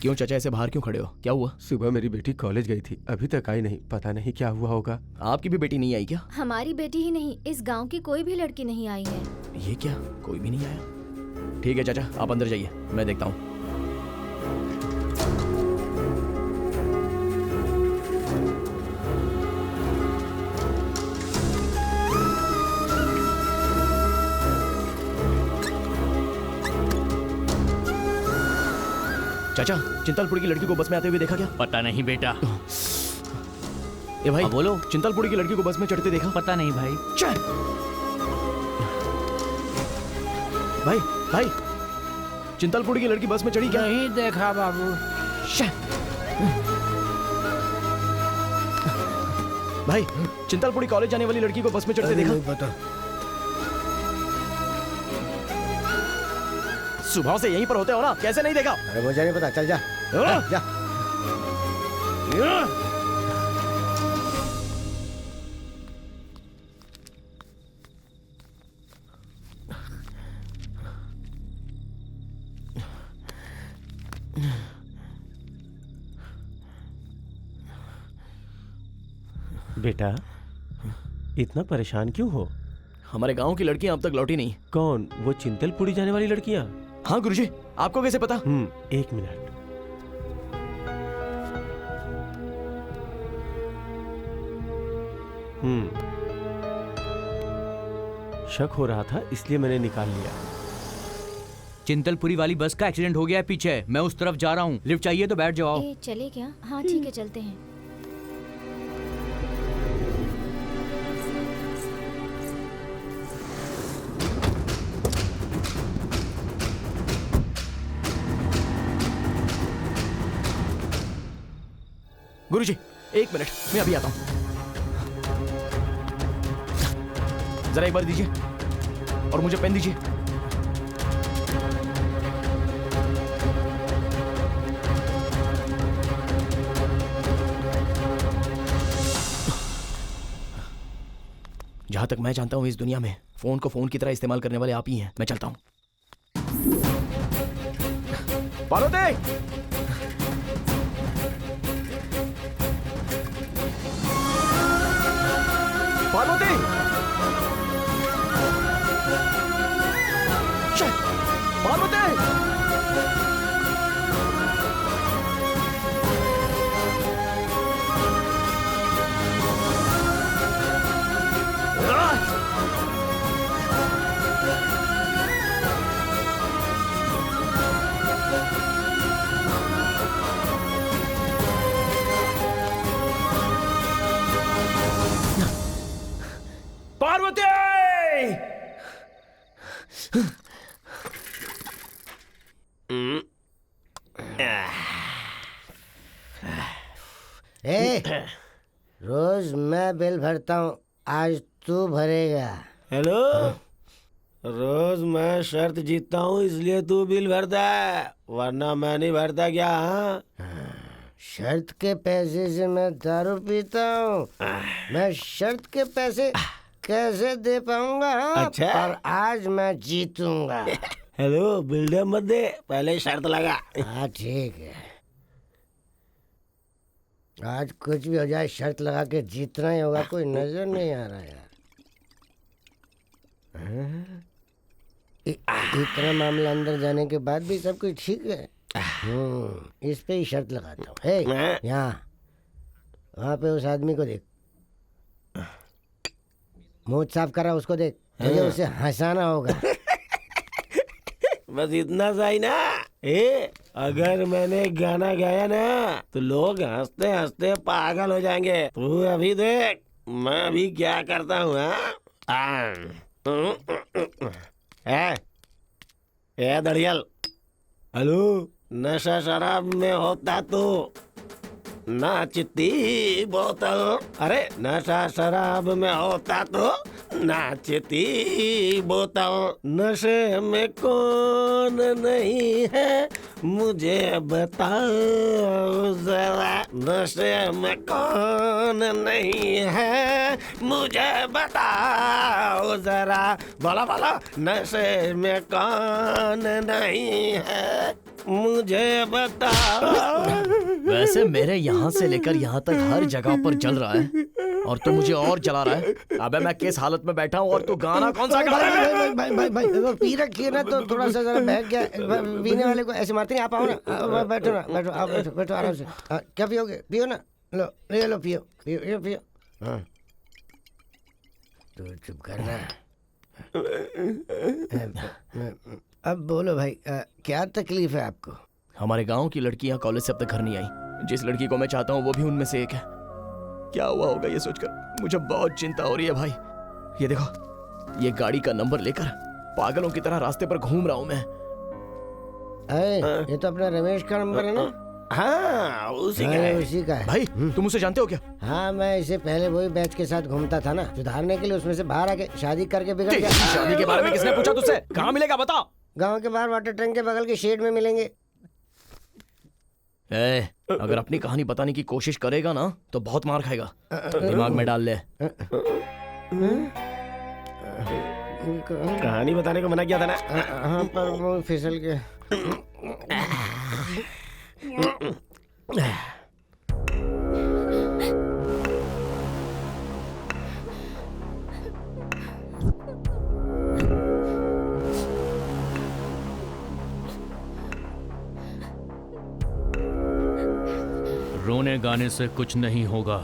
क्यों चाचा, ऐसे बाहर क्यों खड़े हो? क्या हुआ? सुबह मेरी बेटी कॉलेज गई थी, अभी तक आई नहीं, पता नहीं क्या हुआ होगा। आपकी भी बेटी नहीं आई क्या? हमारी बेटी ही नहीं, इस गांव की कोई भी लड़की नहीं आई है। ये क्या, कोई भी नहीं आया? ठीक है चाचा, आप अंदर जाइए, मैं देखता हूँ। चाचा, चिंतलपुरी की लड़की को बस में आते हुए देखा क्या? पता नहीं बेटा। ये भाई बोलो। चिंतलपुरी की लड़की को बस में चढ़ते देखा? पता नहीं भाई। चल भाई, भाई चिंतलपुरी की लड़की बस में चढ़ी क्या? नहीं देखा बाबू। भाई, चिंतलपुरी कॉलेज जाने वाली लड़की को बस में चढ़ते देखा? पता। सुबह से यहीं पर होते हो ना, कैसे नहीं देखा? अरे मुझे नहीं पता, चल जा। जा। बेटा, इतना परेशान क्यों हो? हमारे गांव की लड़कियां अब तक लौटी नहीं। कौन? वो चिंतलपुरी जाने वाली लड़कियां? हाँ गुरुजी, आपको कैसे पता? 1 मिनट। शक हो रहा था इसलिए मैंने निकाल लिया। चिंतलपुरी वाली बस का एक्सीडेंट हो गया है पीछे, मैं उस तरफ जा रहा हूँ। लिफ्ट चाहिए तो बैठ जाओ। चले क्या? हाँ ठीक है, चलते हैं। गुरुजी, 1 मिनट, मैं अभी आता हूँ। जरा एक बार दीजिए और मुझे पेन दीजिए। जहां तक मैं जानता हूं इस दुनिया में फोन को फोन की तरह इस्तेमाल करने वाले आप ही हैं। मैं चलता हूं। पार्वती! पार्वती! पार्वती! पार्वती! रोज मैं बिल भरता हूँ, आज तू भरेगा। हेलो, रोज मैं शर्त जीतता हूँ इसलिए तू बिल भरता है, वरना मैं नहीं भरता क्या? शर्त के पैसे से मैं दारू पीता हूँ, मैं शर्त के पैसे कैसे दे पाऊंगा? अच्छा। पर आज मैं जीतूंगा। हेलो, बिल्डर मत दे, पहले शर्त लगा। हाँ ठीक है, आज कुछ भी हो जाए शर्त लगा के जीतना ही होगा। कोई नजर नहीं आ रहा यार। इतना मामला अंदर जाने के बाद भी सब कुछ ठीक है। इस पे ही शर्त लगाता हूँ। हे, यहाँ वहाँ पे उस आदमी को देख, मुंह साफ कर रहा, उसको देख, तुझे उसे हंसाना होगा। बस इतना सा ही ना। अगर मैंने गाना गाया ना तो लोग हंसते हंसते पागल हो जाएंगे। तू अभी देख मैं अभी क्या करता हूँ। दड़ियल, हेलो, नशा शराब में होता तो नाचती बोतल, अरे नशा शराब में होता तो नाचती बोतल। नशे में कौन नहीं है मुझे बताओ जरा, नशे में कौन नहीं है मुझे बताओ जरा, बोला बोला, नशे में कौन नहीं है मुझे बताओ। वैसे मेरे यहाँ से लेकर यहाँ तक हर जगह पर जल रहा है और तू मुझे और जला रहा है। अबे मैं किस हालत में बैठा हूँ और तू गाना कौन सा गा रहा है? भाई वो पी रखी है ना तो थोड़ा सा जरा बहक गया। पीने वाले को ऐसे मारते नहीं। आप आओ ना, बैठो ना, बैठो, आप बैठो, बैठो आराम से। क्या पियोगे? पियो ना, लो ले लो, पियो पियो पियो। हाँ तो चुप करना। अब बोलो भाई, क्या तकलीफ है आपको? हमारे गांव की लड़कियां कॉलेज से अब तक घर नहीं आई। जिस लड़की को मैं चाहता हूँ वो भी उनमें से एक है। क्या हुआ होगा ये सोचकर मुझे बहुत चिंता हो रही है भाई। ये देखो, ये गाड़ी का नंबर लेकर पागलों की तरह रास्ते पर घूम रहा हूँ मैं। ये तो अपना रमेश का नंबर है ना? हाँ उसी का है। भाई तुम उसे जानते हो क्या? हाँ, मैं इसे पहले वही बैच के साथ घूमता था ना, सुधारने के लिए उसमें से बाहर आके शादी करके बिगड़ गया। शादी के बारे में किसने पूछा तुझसे? कहाँ मिलेगा बता? गांव के बाहर वाटर टैंक के बगल के शेड में मिलेंगे। अगर अपनी कहानी बताने की कोशिश करेगा ना तो बहुत मार खाएगा। दिमाग में डाल ले। कहानी बताने को मना किया था ना। हाँ पर वो फिसल के। रोने गाने से कुछ नहीं होगा।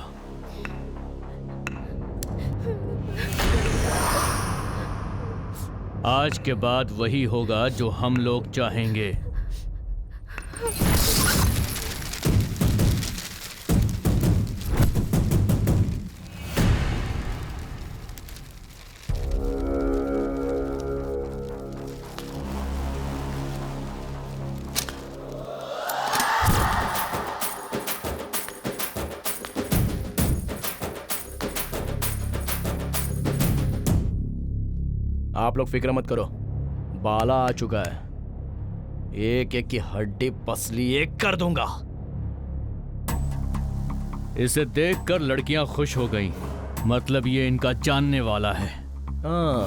आज के बाद वही होगा जो हम लोग चाहेंगे। आप लोग फिक्र मत करो, बाला आ चुका है, एक एक की हड्डी पसली एक कर दूंगा। इसे देखकर लड़कियां खुश हो गईं। मतलब ये इनका जानने वाला है। हाँ,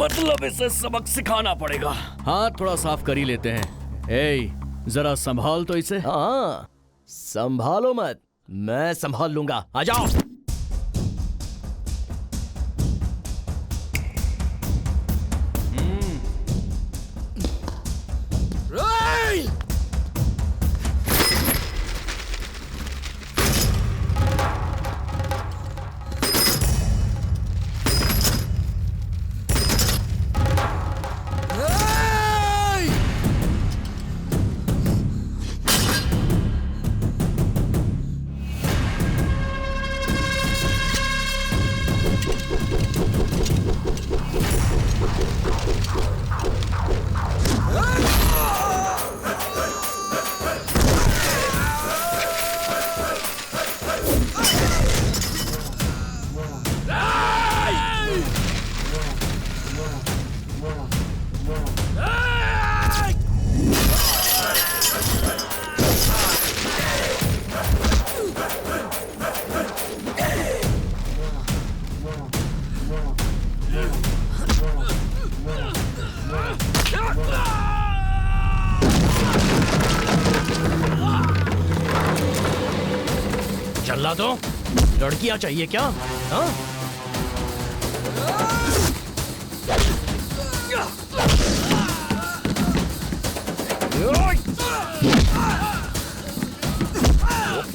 मतलब इसे सबक सिखाना पड़ेगा। हाथ थोड़ा साफ कर ही लेते हैं। ए, जरा संभाल तो इसे। हाँ, संभालो मत, मैं संभाल लूंगा। आ जाओ। चला दो, लड़कियां चाहिए क्या? हाँ?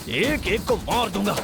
एक एक को मार दूंगा।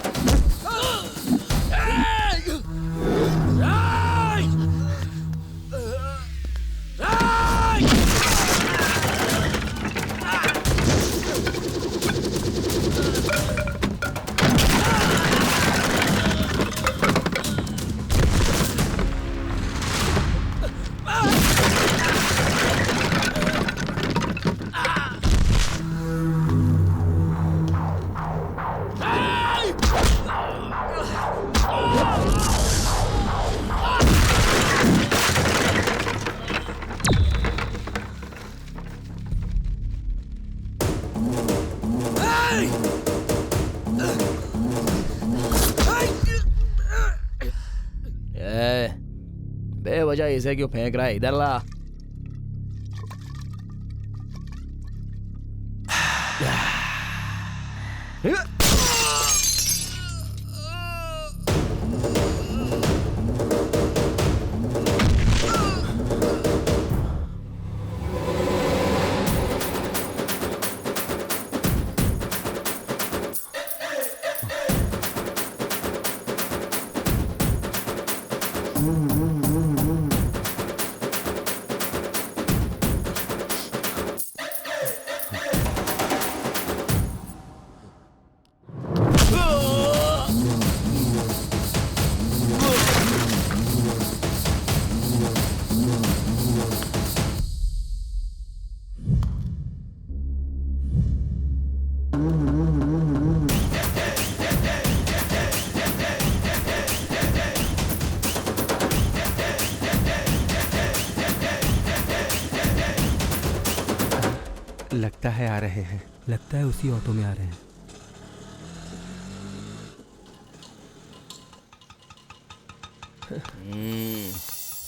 बेवजह इसे क्यों फेंक रहा है? इधर ला। लगता है आ रहे हैं। लगता है उसी ऑटो में आ रहे हैं।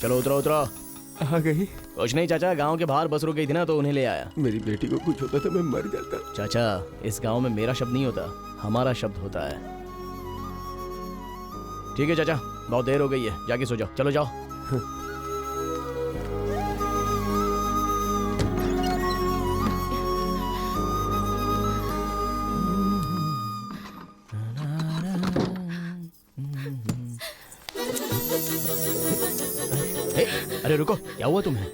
चलो उतरो उतरो। आ गई? कुछ नहीं चाचा, गांव के बाहर बस रुक गई थी ना तो उन्हें ले आया। मेरी बेटी को कुछ होता तो मैं मर जाता। चाचा, इस गांव में मेरा शब्द नहीं होता, हमारा शब्द होता है। ठीक है चाचा, बहुत देर हो गई है, जाके सो जाओ। चलो जाओ। अरे रुको, क्या हुआ तुम्हें?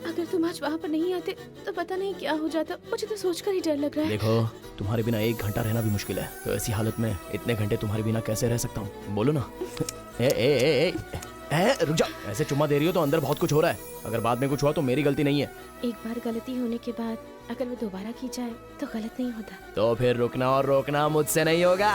अगर तुम आज वहाँ पर नहीं आते तो पता नहीं क्या हो जाता। मुझे तो सोचकर ही डर लग रहा है। देखो, तुम्हारे बिना 1 घंटा रहना भी मुश्किल है, तो ऐसी हालत में इतने घंटे तुम्हारे बिना कैसे रह सकता हूँ? बोलो ना। ए, ए, ए, ए, ए, रुक जाओ। ऐसे चुम्मा दे रही हो तो अंदर बहुत कुछ हो रहा है। अगर बाद में कुछ हुआ तो मेरी गलती नहीं है। एक बार गलती होने के बाद अगर वो दोबारा की जाए तो गलत नहीं होता। तो फिर रुकना और रोकना मुझसे नहीं होगा।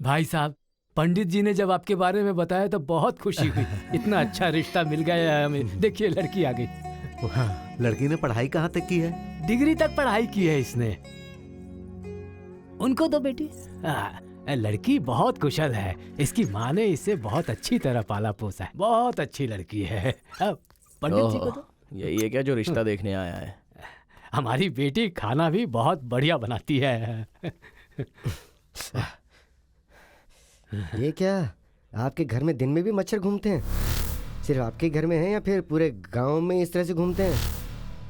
भाई साहब, पंडित जी ने जब आपके बारे में बताया तो बहुत खुशी हुई। इतना अच्छा रिश्ता मिल गया है हमें। देखिए लड़की आ गई। वाह, लड़की ने पढ़ाई कहाँ तक की है? डिग्री तक पढ़ाई की है इसने। उनको तो बेटी लड़की बहुत कुशल है। इसकी माँ ने इसे बहुत अच्छी तरह पाला पोसा है। बहुत अच्छी लड़की है। अब पंडित जी को तो यही है क्या जो रिश्ता देखने आया है? हमारी बेटी खाना भी बहुत बढ़िया बनाती है। ये क्या, आपके घर में दिन में भी मच्छर घूमते हैं? सिर्फ आपके घर में है या फिर पूरे गांव में इस तरह से घूमते हैं?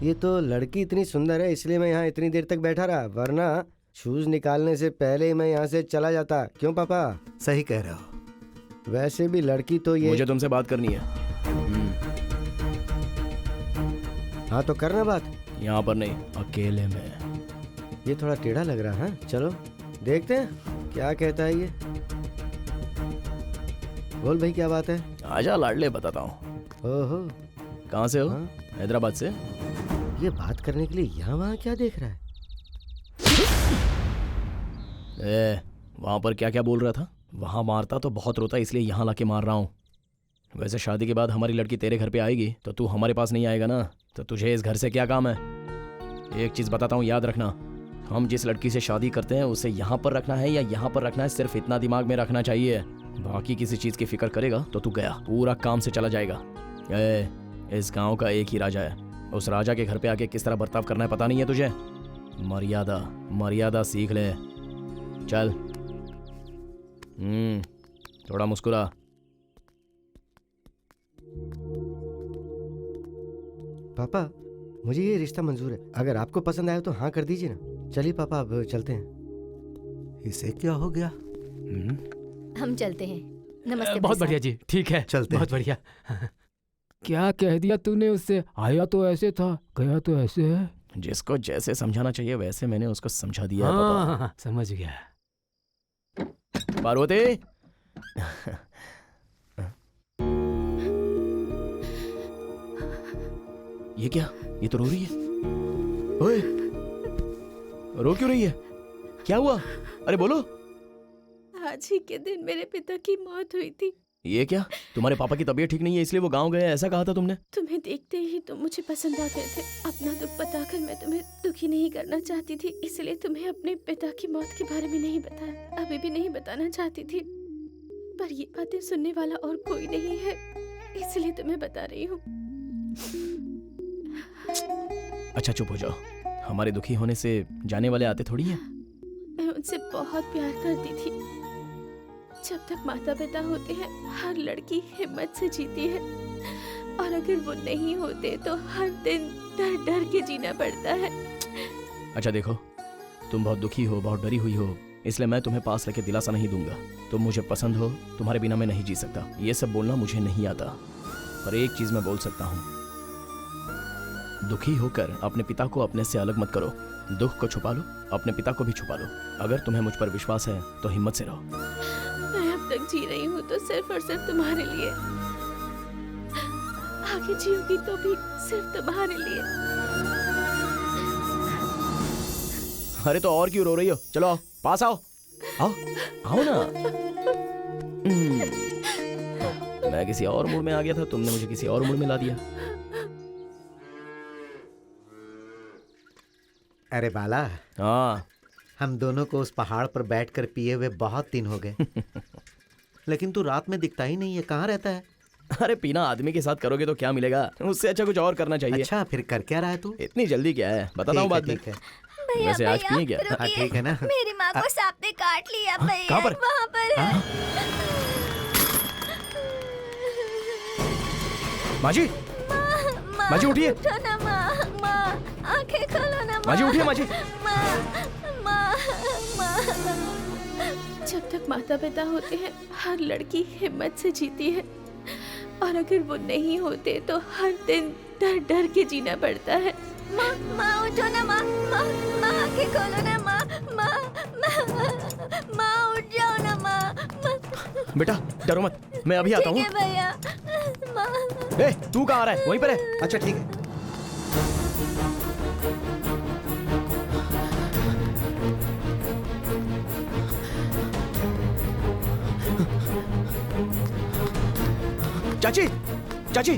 ये तो लड़की इतनी सुंदर है इसलिए मैं यहाँ इतनी देर तक बैठा रहा, वरना शूज निकालने से पहले ही मैं यहाँ से चला जाता। क्यों पापा? सही कह रहे हो। वैसे भी लड़की तो ये मुझे तुमसे बात करनी है। हाँ तो करना बात। यहाँ पर नहीं, अकेले में। ये थोड़ा टेढ़ा लग रहा है। चलो देखते हैं क्या कहता है ये। बोल भाई, क्या बात है? आजा लाडले, बताता हूँ। ओहो, कहाँ से हो? हाँ? हैदराबाद से। ये बात करने के लिए यहाँ वहाँ क्या देख रहा है? वहां पर क्या क्या बोल रहा था? वहां मारता तो बहुत रोता, इसलिए यहाँ लाके मार रहा हूँ। वैसे शादी के बाद हमारी लड़की तेरे घर पे आएगी तो तू हमारे पास नहीं आएगा ना, तो तुझे इस घर से क्या काम है? एक चीज बताता हूँ, याद रखना, हम जिस लड़की से शादी करते हैं उसे यहाँ पर रखना है या यहाँ पर रखना है, सिर्फ इतना दिमाग में रखना चाहिए। बाकी किसी चीज की फिक्र करेगा तो तू गया, पूरा काम से चला जाएगा। इस गांव का एक ही राजा है, उस राजा के घर पे आके किस तरह बर्ताव करना है पता नहीं है तुझे? मर्यादा मर्यादा सीख ले। चल। थोड़ा मुस्कुरा। पापा, मुझे ये रिश्ता मंजूर है। अगर आपको पसंद आया तो हाँ कर दीजिए ना। चलिए पापा, अब चलते हैं। इसे क्या हो गया? हम चलते हैं। नमस्ते। बहुत बढ़िया जी, ठीक है, चलते बहुत बढ़िया। क्या कह दिया तूने उससे? आया तो ऐसे था, गया तो ऐसे है। जिसको जैसे समझाना चाहिए वैसे मैंने उसको समझा दिया है, हाँ, समझ गया। पार्वती। ये क्या? ये तो रो रही है। ओए, रो क्यों रही है? क्या हुआ? अरे बोलो। आज ही के दिन मेरे पिता की मौत हुई थी। ये क्या? तुम्हारे पापा की तबीयत ठीक नहीं है इसलिए वो गांव गए, ऐसा कहा था तुमने? तुम्हें देखते ही तुम मुझे पसंद आ गए थे। अपना दुख बताकर मैं तुम्हें दुखी नहीं करना चाहती थी, इसलिए तुम्हें अपने पिता की मौत के बारे में नहीं बताया। अभी भी नहीं बताना चाहती थी, पर ये बातें सुनने वाला और कोई नहीं है, इसलिए तुम्हें बता रही हूँ। अच्छा चुप हो जाओ, हमारे दुखी होने से जाने वाले आते थोड़ी हैं। मैं उनसे बहुत प्यार करती थी। जब तक माता पिता होते हैं हर लड़की हिम्मत से जीती है, और अगर वो नहीं होते तो हर दिन डर डर के जीना पड़ता है। अच्छा देखो, तुम बहुत दुखी हो, बहुत डरी हुई हो, इसलिए मैं तुम्हें पास लेके दिलासा नहीं दूंगा। तुम मुझे पसंद हो, तुम्हारे बिना मैं नहीं जी सकता। ये सब बोलना मुझे नहीं आता, पर एक चीज मैं बोल सकता हूँ, दुखी होकर अपने पिता को अपने से अलग मत करो। दुख को छुपा लो, अपने पिता को भी छुपा लो। अगर तुम्हें मुझ पर विश्वास है तो हिम्मत से रहो। मैं अब तक जी रही हूँ तो सिर्फ और सिर्फ तुम्हारे लिए, आगे जीऊंगी तो भी सिर्फ तुम्हारे लिए। अरे तो और क्यों रो रही हो? चलो आओ, पास आओ, आओ आओ ना। मैं किसी और मूड में आ गया था, तुमने मुझे किसी और मूड में ला दिया। अरे बाला, हाँ, हम दोनों को उस पहाड़ पर बैठकर पिए हुए बहुत दिन हो गए। लेकिन तू रात में दिखता ही नहीं है, कहाँ रहता है? अरे पीना आदमी के साथ करोगे तो क्या मिलेगा, उससे अच्छा कुछ और करना चाहिए। अच्छा फिर कर क्या रहा है तू? इतनी जल्दी क्या है, बताता हूँ बाद में। ठीक है। वैसे आज पिए क्या? हाँ ठीक है ना। मेरी माँ को सांप ने काट लिया भैया। कहाँ पर? वहाँ पर है। माजी, माजी उठिए। उठो ना माँ, माँ आंखें खोलो ना माँ। माजी उठिए, माजी। जब तक माता पिता होते हैं हर लड़की हिम्मत से जीती है, और अगर वो नहीं होते तो हर दिन डर डर के जीना पड़ता है। माँ, माँ उठो ना माँ, माँ, माँ आंखें खोलो ना माँ, माँ, माँ उठ जाओ ना माँ, बेटा डरो मत, मैं अभी आता हूँ। ठीक है भैया। माँ, ए, तू कहाँ आ रहा है? वहीं पर है। अच्छा ठीक है। चाची, चाची,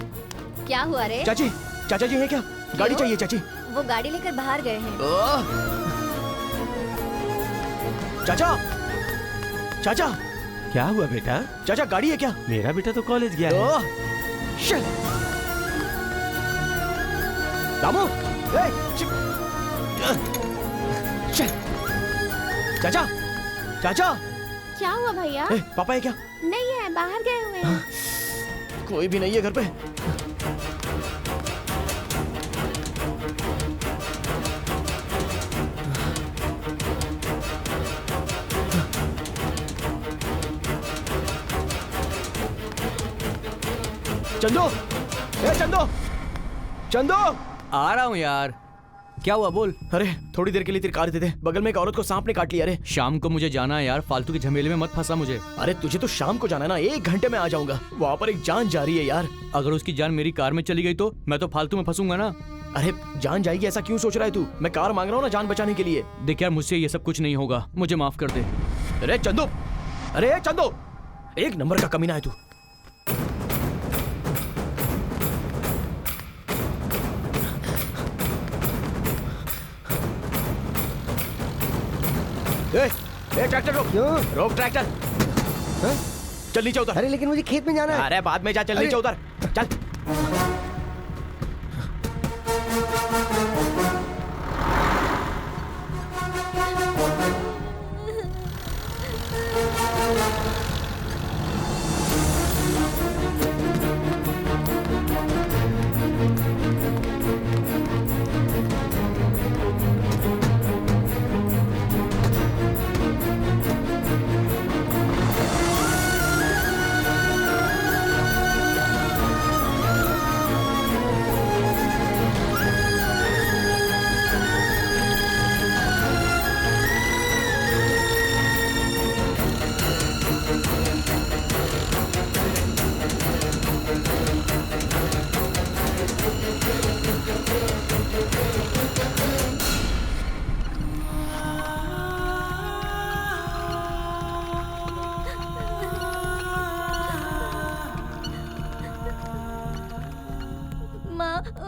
क्या हुआ रे? चाची, चाचा जी हैं क्या? गाड़ी चाहिए चाची। वो गाड़ी लेकर बाहर गए हैं। चाचा, चाचा, क्या हुआ बेटा? चाचा गाड़ी है क्या? मेरा बेटा तो कॉलेज गया है। शिट! दामू, चाचा, चाचा, क्या हुआ भैया? पापा है क्या? नहीं है, बाहर गए हुए हैं। कोई भी नहीं है घर पे। चंदू, चंदू, चंदू, आ रहा हूँ यार। क्या हुआ बोल। अरे थोड़ी देर के लिए तेरी कार दे दे, बगल में एक औरत को सांप ने काट लिया। अरे शाम को मुझे जाना है यार, फालतू के झमेले में मत फंसा मुझे। अरे तुझे तो शाम को जाना है ना, 1 घंटे में आ जाऊंगा। वहाँ पर एक जान जा रही है यार। अगर उसकी जान मेरी कार में चली गई तो मैं तो फालतू में फंसूंगा ना। अरे जान जाएगी ऐसा क्यों सोच रहा है तू? मैं कार मांग रहा हूँ ना जान बचाने के लिए। देख यार, मुझसे ये सब कुछ नहीं होगा, मुझे माफ कर दे। अरे चंदू, अरे चंदू, 1 नंबर का कमीना है तू। ट्रैक्टर रोक। क्यों? रोक ट्रैक्टर। चल नीचे उतर। अरे लेकिन मुझे खेत में जाना है। अरे बाद में जा, चल नीचे उतर, चल।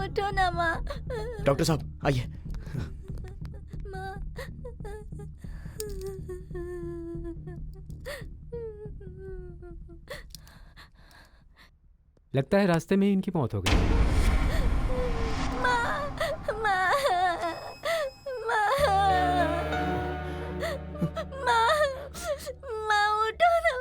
उठो ना माँ। डॉक्टर साहब आइए। लगता है रास्ते में ही इनकी मौत हो गई। उठो ना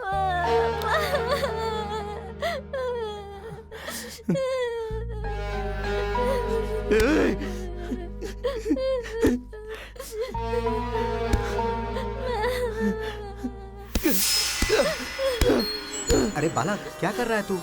अरे बालक, क्या कर रहा है तू?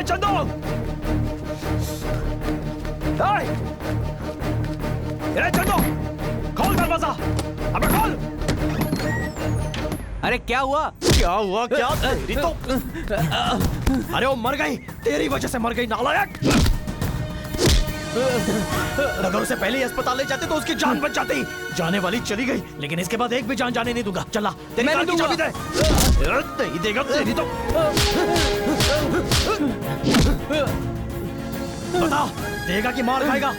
चंदू, चंदू, खोल दरवाजा, अबे खोल। अरे क्या हुआ? क्या हुआ? क्या तेरी तो अरे वो मर गई, तेरी वजह से मर गई नालायक। अगर उसे पहले ही अस्पताल ले जाते तो उसकी जान बच जाती। जाने वाली चली गई, लेकिन इसके बाद एक भी जान जाने नहीं दूंगा। चला, तेरी कार की चाबी दे। नहीं देगा तेरी तो। बता, देगा कि मार खाएगा?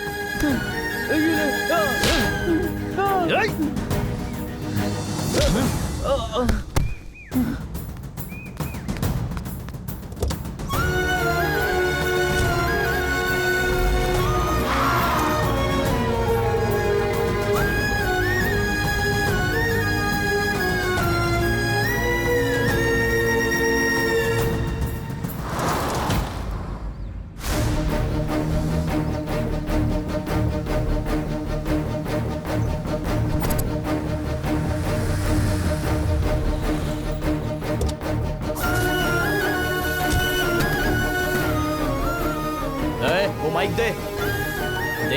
वो माइक दे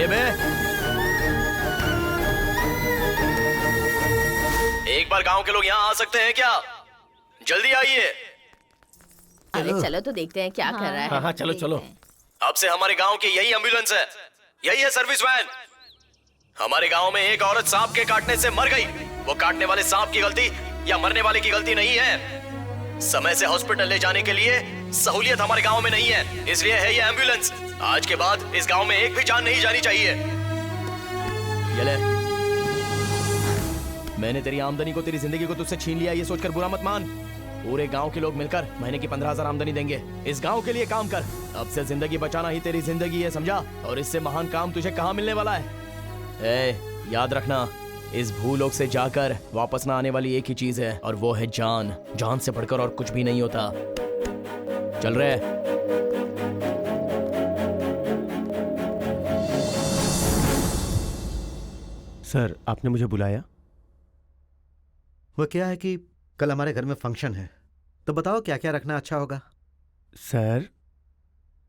बे। एक बार गांव के लोग यहाँ आ सकते हैं क्या? जल्दी आइए। अरे चलो तो देखते हैं क्या कर रहा है। हाँ हाँ चलो चलो। अब से हमारे गांव की यही एम्बुलेंस है, यही है सर्विस वैन। हमारे गांव में एक औरत सांप के काटने से मर गई। वो काटने वाले सांप की गलती या मरने वाले की गलती नहीं है। समय से हॉस्पिटल ले जाने के लिए सहूलियत हमारे गांव में नहीं है, इसलिए है ये एम्बुलेंस। आज के बाद इस गांव में एक भी जान नहीं जानी चाहिए। ये ले। मैंने तेरी आमदनी को, तेरी जिंदगी को तुझसे छीन लिया, ये सोचकर बुरा मत मान। पूरे गांव के लोग मिलकर महीने की 15,000 आमदनी देंगे। इस गांव के लिए काम कर। अब से जिंदगी बचाना ही तेरी जिंदगी है, समझा? और इससे महान काम तुझे कहाँ मिलने वाला है? याद रखना, इस भूलोक से जाकर वापस ना आने वाली एक ही चीज है, और वो है जान। जान से बढ़कर और कुछ भी नहीं होता। चल रहे। सर, आपने मुझे बुलाया? वो क्या है कि कल हमारे घर में फंक्शन है, तो बताओ क्या क्या रखना अच्छा होगा। सर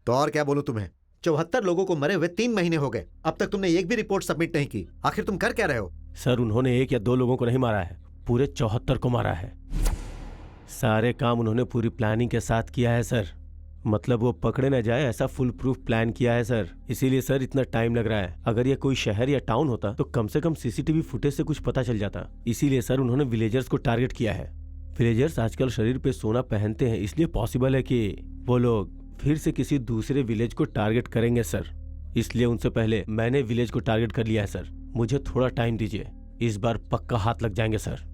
तो और क्या बोलूं तुम्हें? 74 लोगों को मरे हुए 3 महीने हो गए, अब तक तुमने एक भी रिपोर्ट सबमिट नहीं की। आखिर तुम कर क्या रहे हो? सर, उन्होंने 1 या 2 लोगों को नहीं मारा है, पूरे 74 को मारा है। सारे काम उन्होंने पूरी प्लानिंग के साथ किया है सर। मतलब वो पकड़े न जाए ऐसा फुल प्रूफ प्लान किया है सर। इसीलिए सर इतना टाइम लग रहा है। अगर ये कोई शहर या टाउन होता तो कम से कम सीसीटीवी फुटेज से कुछ पता चल जाता। इसीलिए सर उन्होंने विलेजर्स को टारगेट किया है। विलेजर्स आजकल शरीर पे सोना पहनते हैं, इसलिए पॉसिबल है कि वो लोग फिर से किसी दूसरे विलेज को टारगेट करेंगे सर। इसलिए उनसे पहले मैंने विलेज को टारगेट कर लिया है सर। मुझे थोड़ा टाइम दीजिए, इस बार पक्का हाथ लग जाएंगे सर।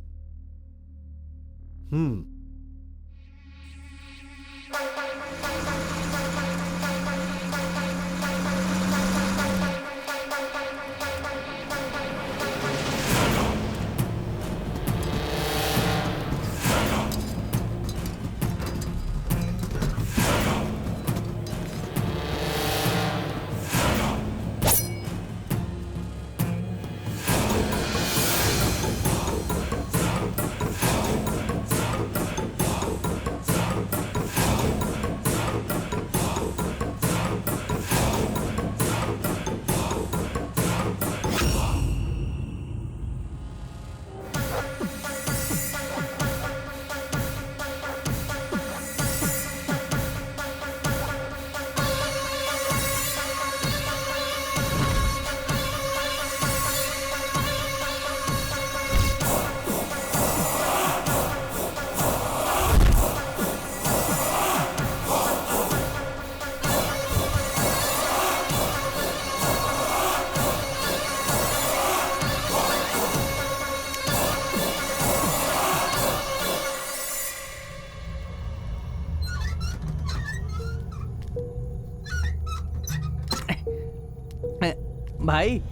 भाई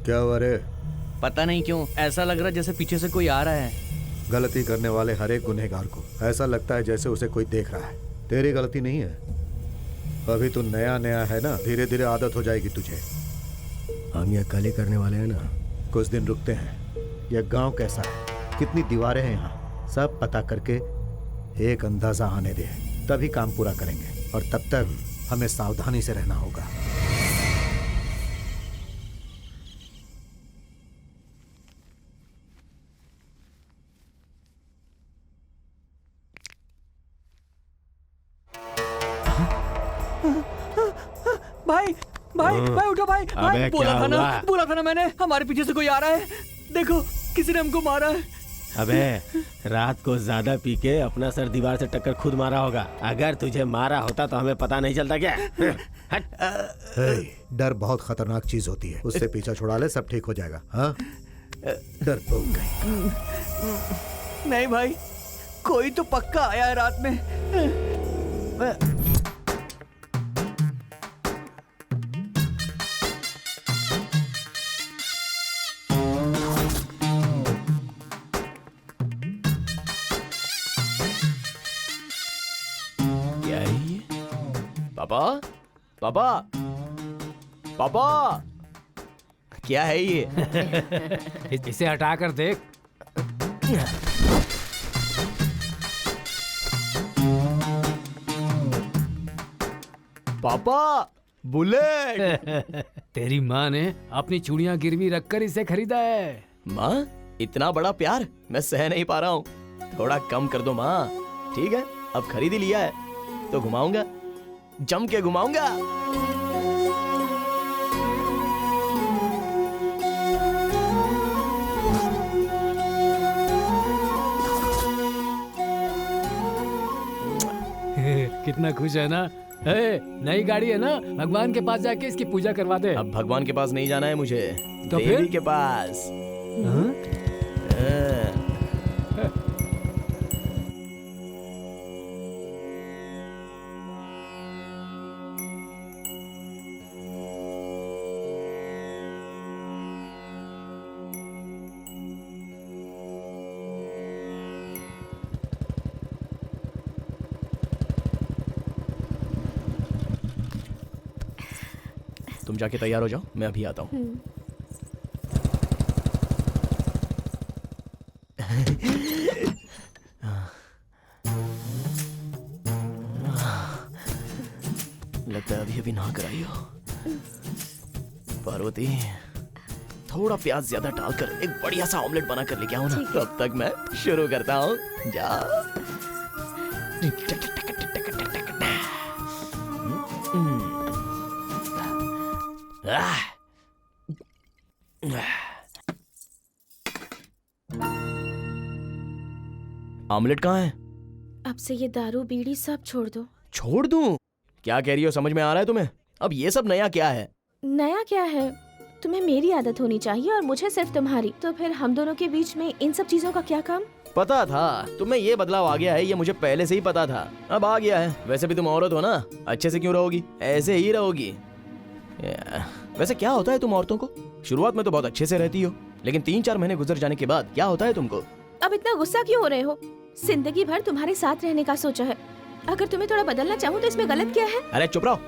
क्या हुआ रे? पता नहीं क्यों ऐसा लग रहा जैसे पीछे से कोई आ रहा है। गलती करने वाले हर एक गुनहगार को ऐसा लगता है जैसे उसे कोई देख रहा है। तेरी गलती नहीं है, अभी तू नया नया है ना, धीरे धीरे आदत हो जाएगी तुझे। हम यह कल ही करने वाले हैं ना। कुछ दिन रुकते हैं। यह गांव कैसा है, कितनी दीवारें हैं यहाँ, सब पता करके एक अंदाजा आने दे, तभी काम पूरा करेंगे। और तब तक हमें सावधानी से रहना होगा। भाई भाई भाई उठो भाई। अबे बोला था ना मैंने, हमारे पीछे से कोई आ रहा है। देखो किसी ने हमको मारा है। अबे रात को ज्यादा पी के अपना सर दीवार से टक्कर खुद मारा होगा। अगर तुझे मारा होता तो हमें पता नहीं चलता क्या? डर बहुत खतरनाक चीज होती है, उससे पीछा छुड़ा ले, सब ठीक हो जाएगा। हाँ, डरपोक गई। नहीं भाई, कोई तो पक्का आया है रात में। पापा पापा पापा, क्या है ये? इसे हटाकर देख। पापा बुलेट। तेरी माँ ने अपनी चूड़ियां गिरवी रखकर इसे खरीदा है। माँ? इतना बड़ा प्यार मैं सह नहीं पा रहा हूँ, थोड़ा कम कर दो माँ। ठीक है, अब खरीद ही लिया है तो घुमाऊंगा, जम के घुमाऊंगा। कितना खुश है ना। नई गाड़ी है ना, भगवान के पास जाके इसकी पूजा करवा दे। अब भगवान के पास नहीं जाना है मुझे, तो देवी फिर? के पास। तुम जाके तैयार हो जाओ, मैं अभी आता हूँ। लगता है अभी अभी नहा कर आई हो। पार्वती, थोड़ा प्याज ज्यादा डालकर एक बढ़िया सा ऑमलेट बना कर लेके आओ ना। तब तक मैं शुरू करता हूँ। जाओ। ऑमलेट कहाँ है? अब से ये दारू बीड़ी सब छोड़ दो। छोड़ दूं? क्या कह रही हो, समझ में आ रहा है तुम्हें? अब ये सब नया क्या है? नया क्या है? तुम्हें मेरी आदत होनी चाहिए और मुझे सिर्फ तुम्हारी। तो फिर हम दोनों के बीच में इन सब चीजों का क्या काम? पता था तुम्हें ये बदलाव आ गया है, ये मुझे पहले से ही पता था, अब आ गया है। वैसे भी तुम औरत हो ना, अच्छे से क्यों रहोगी? ऐसे ही रहोगी। वैसे क्या होता है तुम औरतों को? शुरुआत में तो बहुत अच्छे से रहती हो, लेकिन 3-4 महीने गुजर जाने के बाद क्या होता है तुमको? अब इतना गुस्सा क्यों हो रहे हो? जिंदगी भर तुम्हारे साथ रहने का सोचा है, अगर तुम्हें थोड़ा बदलना चाहूँ तो इसमें गलत क्या है? अरे चुप रहो।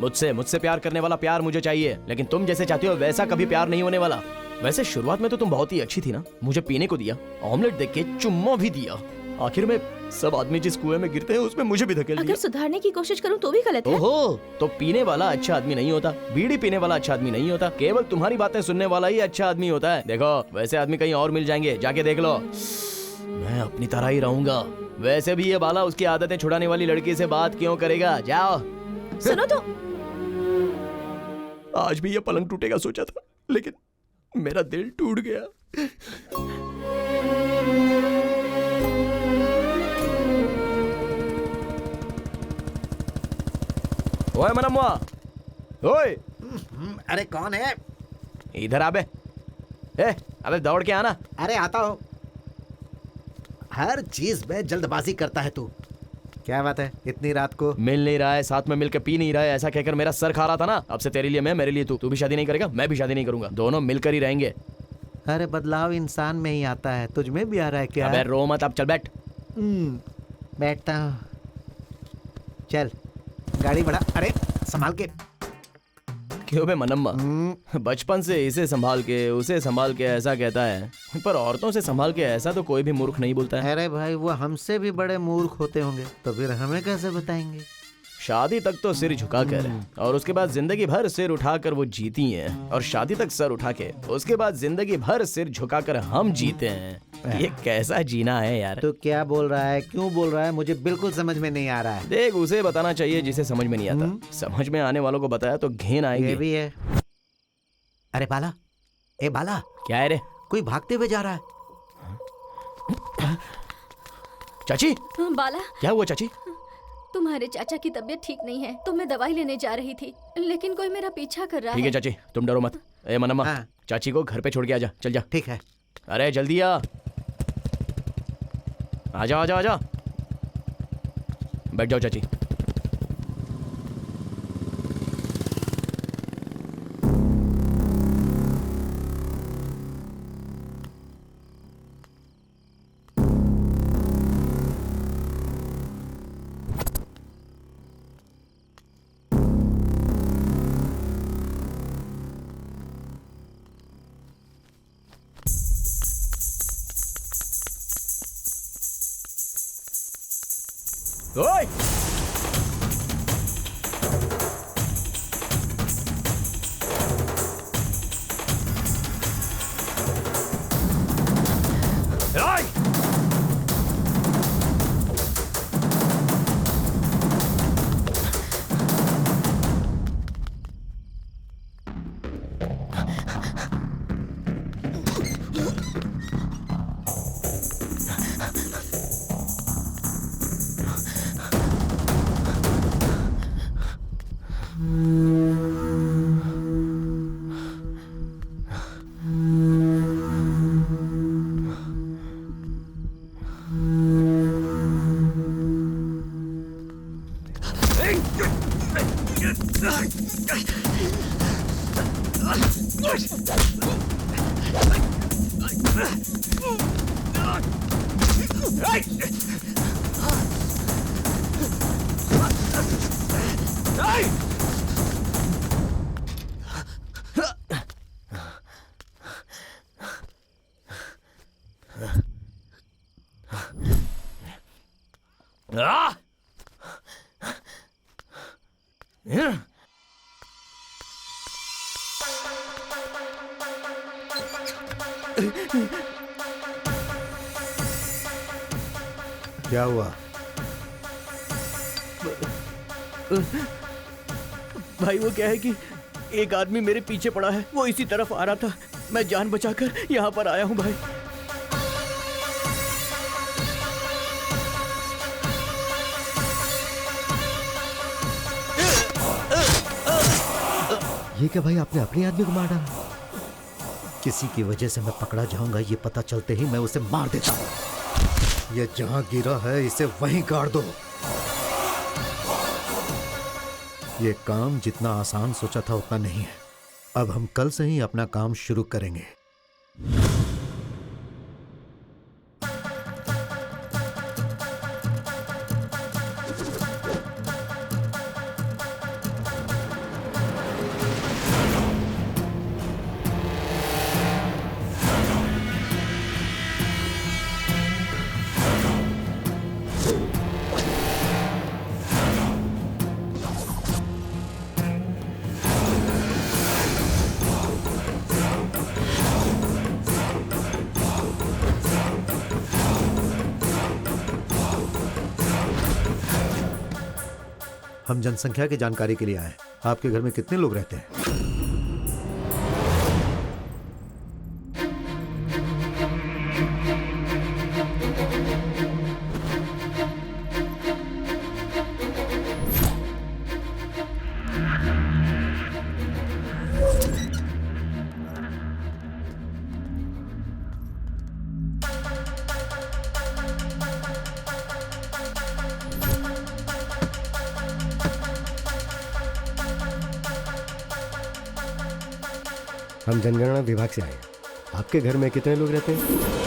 मुझसे प्यार करने वाला प्यार मुझे चाहिए, लेकिन तुम जैसे चाहती हो वैसा कभी प्यार नहीं होने वाला। वैसे शुरुआत में तो तुम बहुत ही अच्छी थी ना, मुझे पीने को दिया, ऑमलेट देख के चुम्मा भी दिया, आखिर में सब आदमी जिस कुएं में गिरते हैं उसमें मुझे भी धकेल दिया। अगर सुधारने की कोशिश करूँ तो भी गलत है। ओहो, तो पीने वाला अच्छा आदमी नहीं होता, बीड़ी पीने वाला अच्छा आदमी नहीं होता, केवल तुम्हारी बातें सुनने वाला ही अच्छा आदमी होता है। देखो, वैसे आदमी कहीं और मिल जाएंगे, जाके देख लो। मैं अपनी तरह ही रहूंगा। वैसे भी ये बाला उसकी आदतें छुड़ाने वाली लड़की से बात क्यों करेगा? जाओ। सुनो तो, आज भी ये पलंग टूटेगा सोचा था, लेकिन मेरा दिल टूट गया। ओए मनम्मा, ओए। अरे कौन है? इधर आबे। अबे दौड़ के आना। अरे आता हूँ। हर चीज में जल्दबाजी करता है तू। क्या बात है, इतनी रात को? मिल नहीं रहा है, साथ में मिलकर पी नहीं रहा है, ऐसा कहकर मेरा सर खा रहा था ना। अब से तेरे लिए मैं, मेरे लिए तू। तू भी शादी नहीं करेगा, मैं भी शादी नहीं करूंगा, दोनों मिलकर ही रहेंगे। अरे बदलाव इंसान में ही आता है, तुझ में भी आ रहा है क्या? अबे रो मत, अब चल बैठ। बैठता हूँ। चल गाड़ी बढ़ा। अरे संभाल के। क्यों बे मनम्मा, बचपन से इसे संभाल के उसे संभाल के ऐसा कहता है, पर औरतों से संभाल के ऐसा तो कोई भी मूर्ख नहीं बोलता है। अरे भाई, वो हमसे भी बड़े मूर्ख होते होंगे, तो फिर हमें कैसे बताएंगे? शादी तक तो सिर झुकाकर और उसके बाद जिंदगी भर सिर उठाकर वो जीती हैं, और शादी तक सर उठा के उसके बाद जिंदगी भर सिर झुकाकर हम जीते हैं। ये कैसा जीना है यार? तो क्या बोल रहा है, क्यों बोल रहा है? मुझे बिल्कुल समझ में नहीं आ रहा है। देख, उसे बताना चाहिए जिसे समझ में नहीं आता। समझ में आने वालों को बताया तो घिन आएगी। ये भी है। अरे बाला, ए बाला। क्या है रे? कोई भागते हुए जा रहा है। चाची, बाला, क्या हुआ चाची? तुम्हारे चाचा की तबीयत ठीक नहीं है, तो मैं दवाई लेने जा रही थी, लेकिन कोई मेरा पीछा कर रहा है। ठीक है चाची, तुम डरो मत। ए मनम्मा, चाची को घर पे छोड़ के आजा, चल जा। ठीक है। अरे जल्दी आ। आजा आजा आजा। बैठ जाओ चाची। ओए! क्या हुआ? भाई वो क्या है कि एक आदमी मेरे पीछे पड़ा है, वो इसी तरफ आ रहा था, मैं जान बचाकर यहाँ पर आया हूँ भाई। ये क्या भाई, आपने अपने आदमी को मार डाला? किसी की वजह से मैं पकड़ा जाऊंगा, ये पता चलते ही मैं उसे मार देता हूँ। ये जहां गिरा है इसे वहीं गाड़ दो। ये काम जितना आसान सोचा था उतना नहीं है। अब हम कल से ही अपना काम शुरू करेंगे। हम जनसंख्या की जानकारी के लिए आए। आपके घर में कितने लोग रहते हैं? हम जनगणना विभाग से आए। आपके घर में कितने लोग रहते हैं?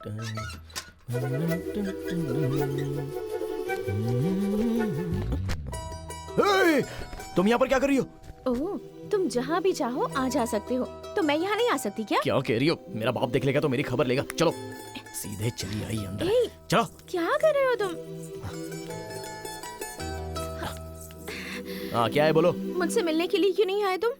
हे, तुम यहाँ पर क्या कर रही हो? ओह, तुम जहाँ भी चाहो आ जा सकते हो, तो मैं यहाँ नहीं आ सकती क्या? क्या कह रही हो? मेरा बाप देख लेगा तो मेरी खबर लेगा। चलो सीधे चली आई अंदर। ए, चलो। क्या कर रहे हो तुम? हाँ क्या है बोलो? मुझसे मिलने के लिए क्यों नहीं आए तुम?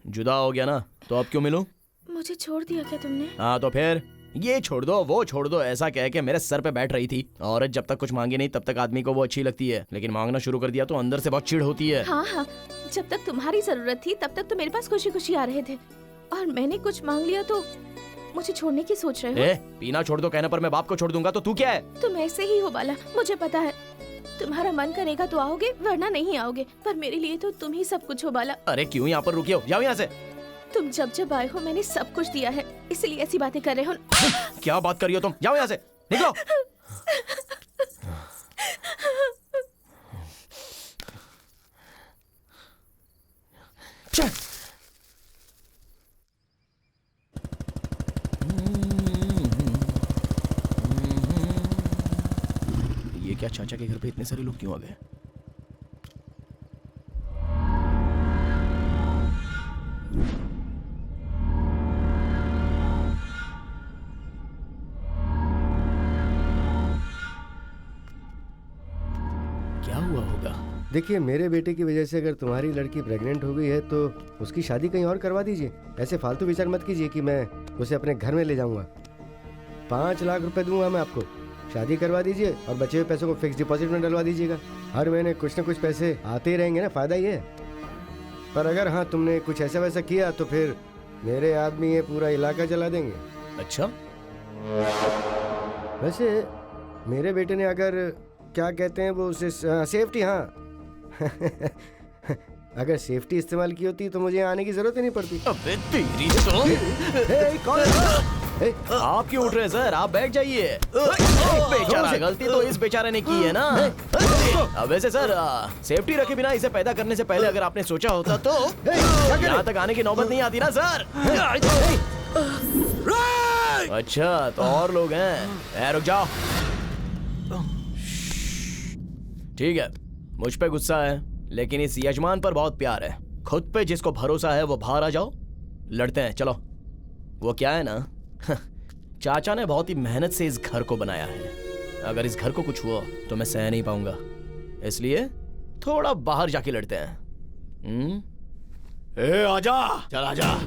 जुदा हो गया ना, तो अब क्यों मिलूं? मुझे छोड़ दिया क्या तुमने? हाँ तो फिर ये छोड़ दो वो छोड़ दो ऐसा कह के मेरे सर पे बैठ रही थी। औरत जब तक कुछ मांगे नहीं तब तक आदमी को वो अच्छी लगती है, लेकिन मांगना शुरू कर दिया तो अंदर से बहुत चिढ़ होती है। हाँ हाँ, जब तक तुम्हारी जरूरत थी तब तक तो मेरे पास खुशी खुशी आ रहे थे, और मैंने कुछ मांग लिया तो मुझे छोड़ने की सोच रहे हो? पीना छोड़ दो कहने पर मैं बाप को छोड़ दूंगा तो तू क्या है? तुम ऐसे ही हो बाला, मुझे पता है। तुम्हारा मन करेगा तो आओगे वरना नहीं आओगे, पर मेरे लिए तो तुम ही सब कुछ हो बाला। अरे क्यों यहाँ पर रुके हो? जाओ यहाँ से। तुम जब जब आए हो मैंने सब कुछ दिया है, इसलिए ऐसी बातें कर रहे हो। क्या बात कर रही हो तुम? जाओ यहाँ से, निकलो। ये क्या चाचा के घर पे इतने सारे लोग क्यों आ गए? क्या हुआ होगा? देखिए, मेरे बेटे की वजह से अगर तुम्हारी लड़की प्रेग्नेंट हो गई है तो उसकी शादी कहीं और करवा दीजिए। ऐसे फालतू विचार मत कीजिए कि मैं उसे अपने घर में ले जाऊंगा। 5 लाख रुपए दूंगा मैं आपको, शादी करवा दीजिए और बचे हुए पैसों को फिक्स डिपॉजिट में डलवा दीजिएगा। हर महीने कुछ न कुछ पैसे आते ही रहेंगे ना, फायदा ही है। पर अगर हाँ तुमने कुछ ऐसा वैसा किया तो फिर मेरे आदमी ये पूरा इलाका जला देंगे। अच्छा, वैसे मेरे बेटे ने अगर क्या कहते हैं वो उसे सेफ्टी, हाँ अगर सेफ्टी इस्तेमाल की होती तो मुझे आने की जरूरत ही नहीं पड़ती। अबे तेरी तो कौन? आप क्यों उठ रहे हैं सर? आप बैठ जाइए। बेचारा, गलती तो इस बेचारे ने की है ना। अब वैसे सर, सेफ्टी रखे बिना इसे पैदा करने से पहले अगर आपने सोचा होता तो यहाँ तक आने की नौबत नहीं आती ना सर। अच्छा तो और लोग हैं? रुक जाओ। ठीक है, मुझ पे गुस्सा है लेकिन इस यजमान पर बहुत प्यार है। खुद पे जिसको भरोसा है वो बाहर आ जाओ, लड़ते हैं। चलो। वो क्या है ना, चाचा ने बहुत ही मेहनत से इस घर को बनाया है। अगर इस घर को कुछ हुआ तो मैं सह नहीं पाऊंगा, इसलिए थोड़ा बाहर जाके लड़ते हैं। आजा, चल आजा।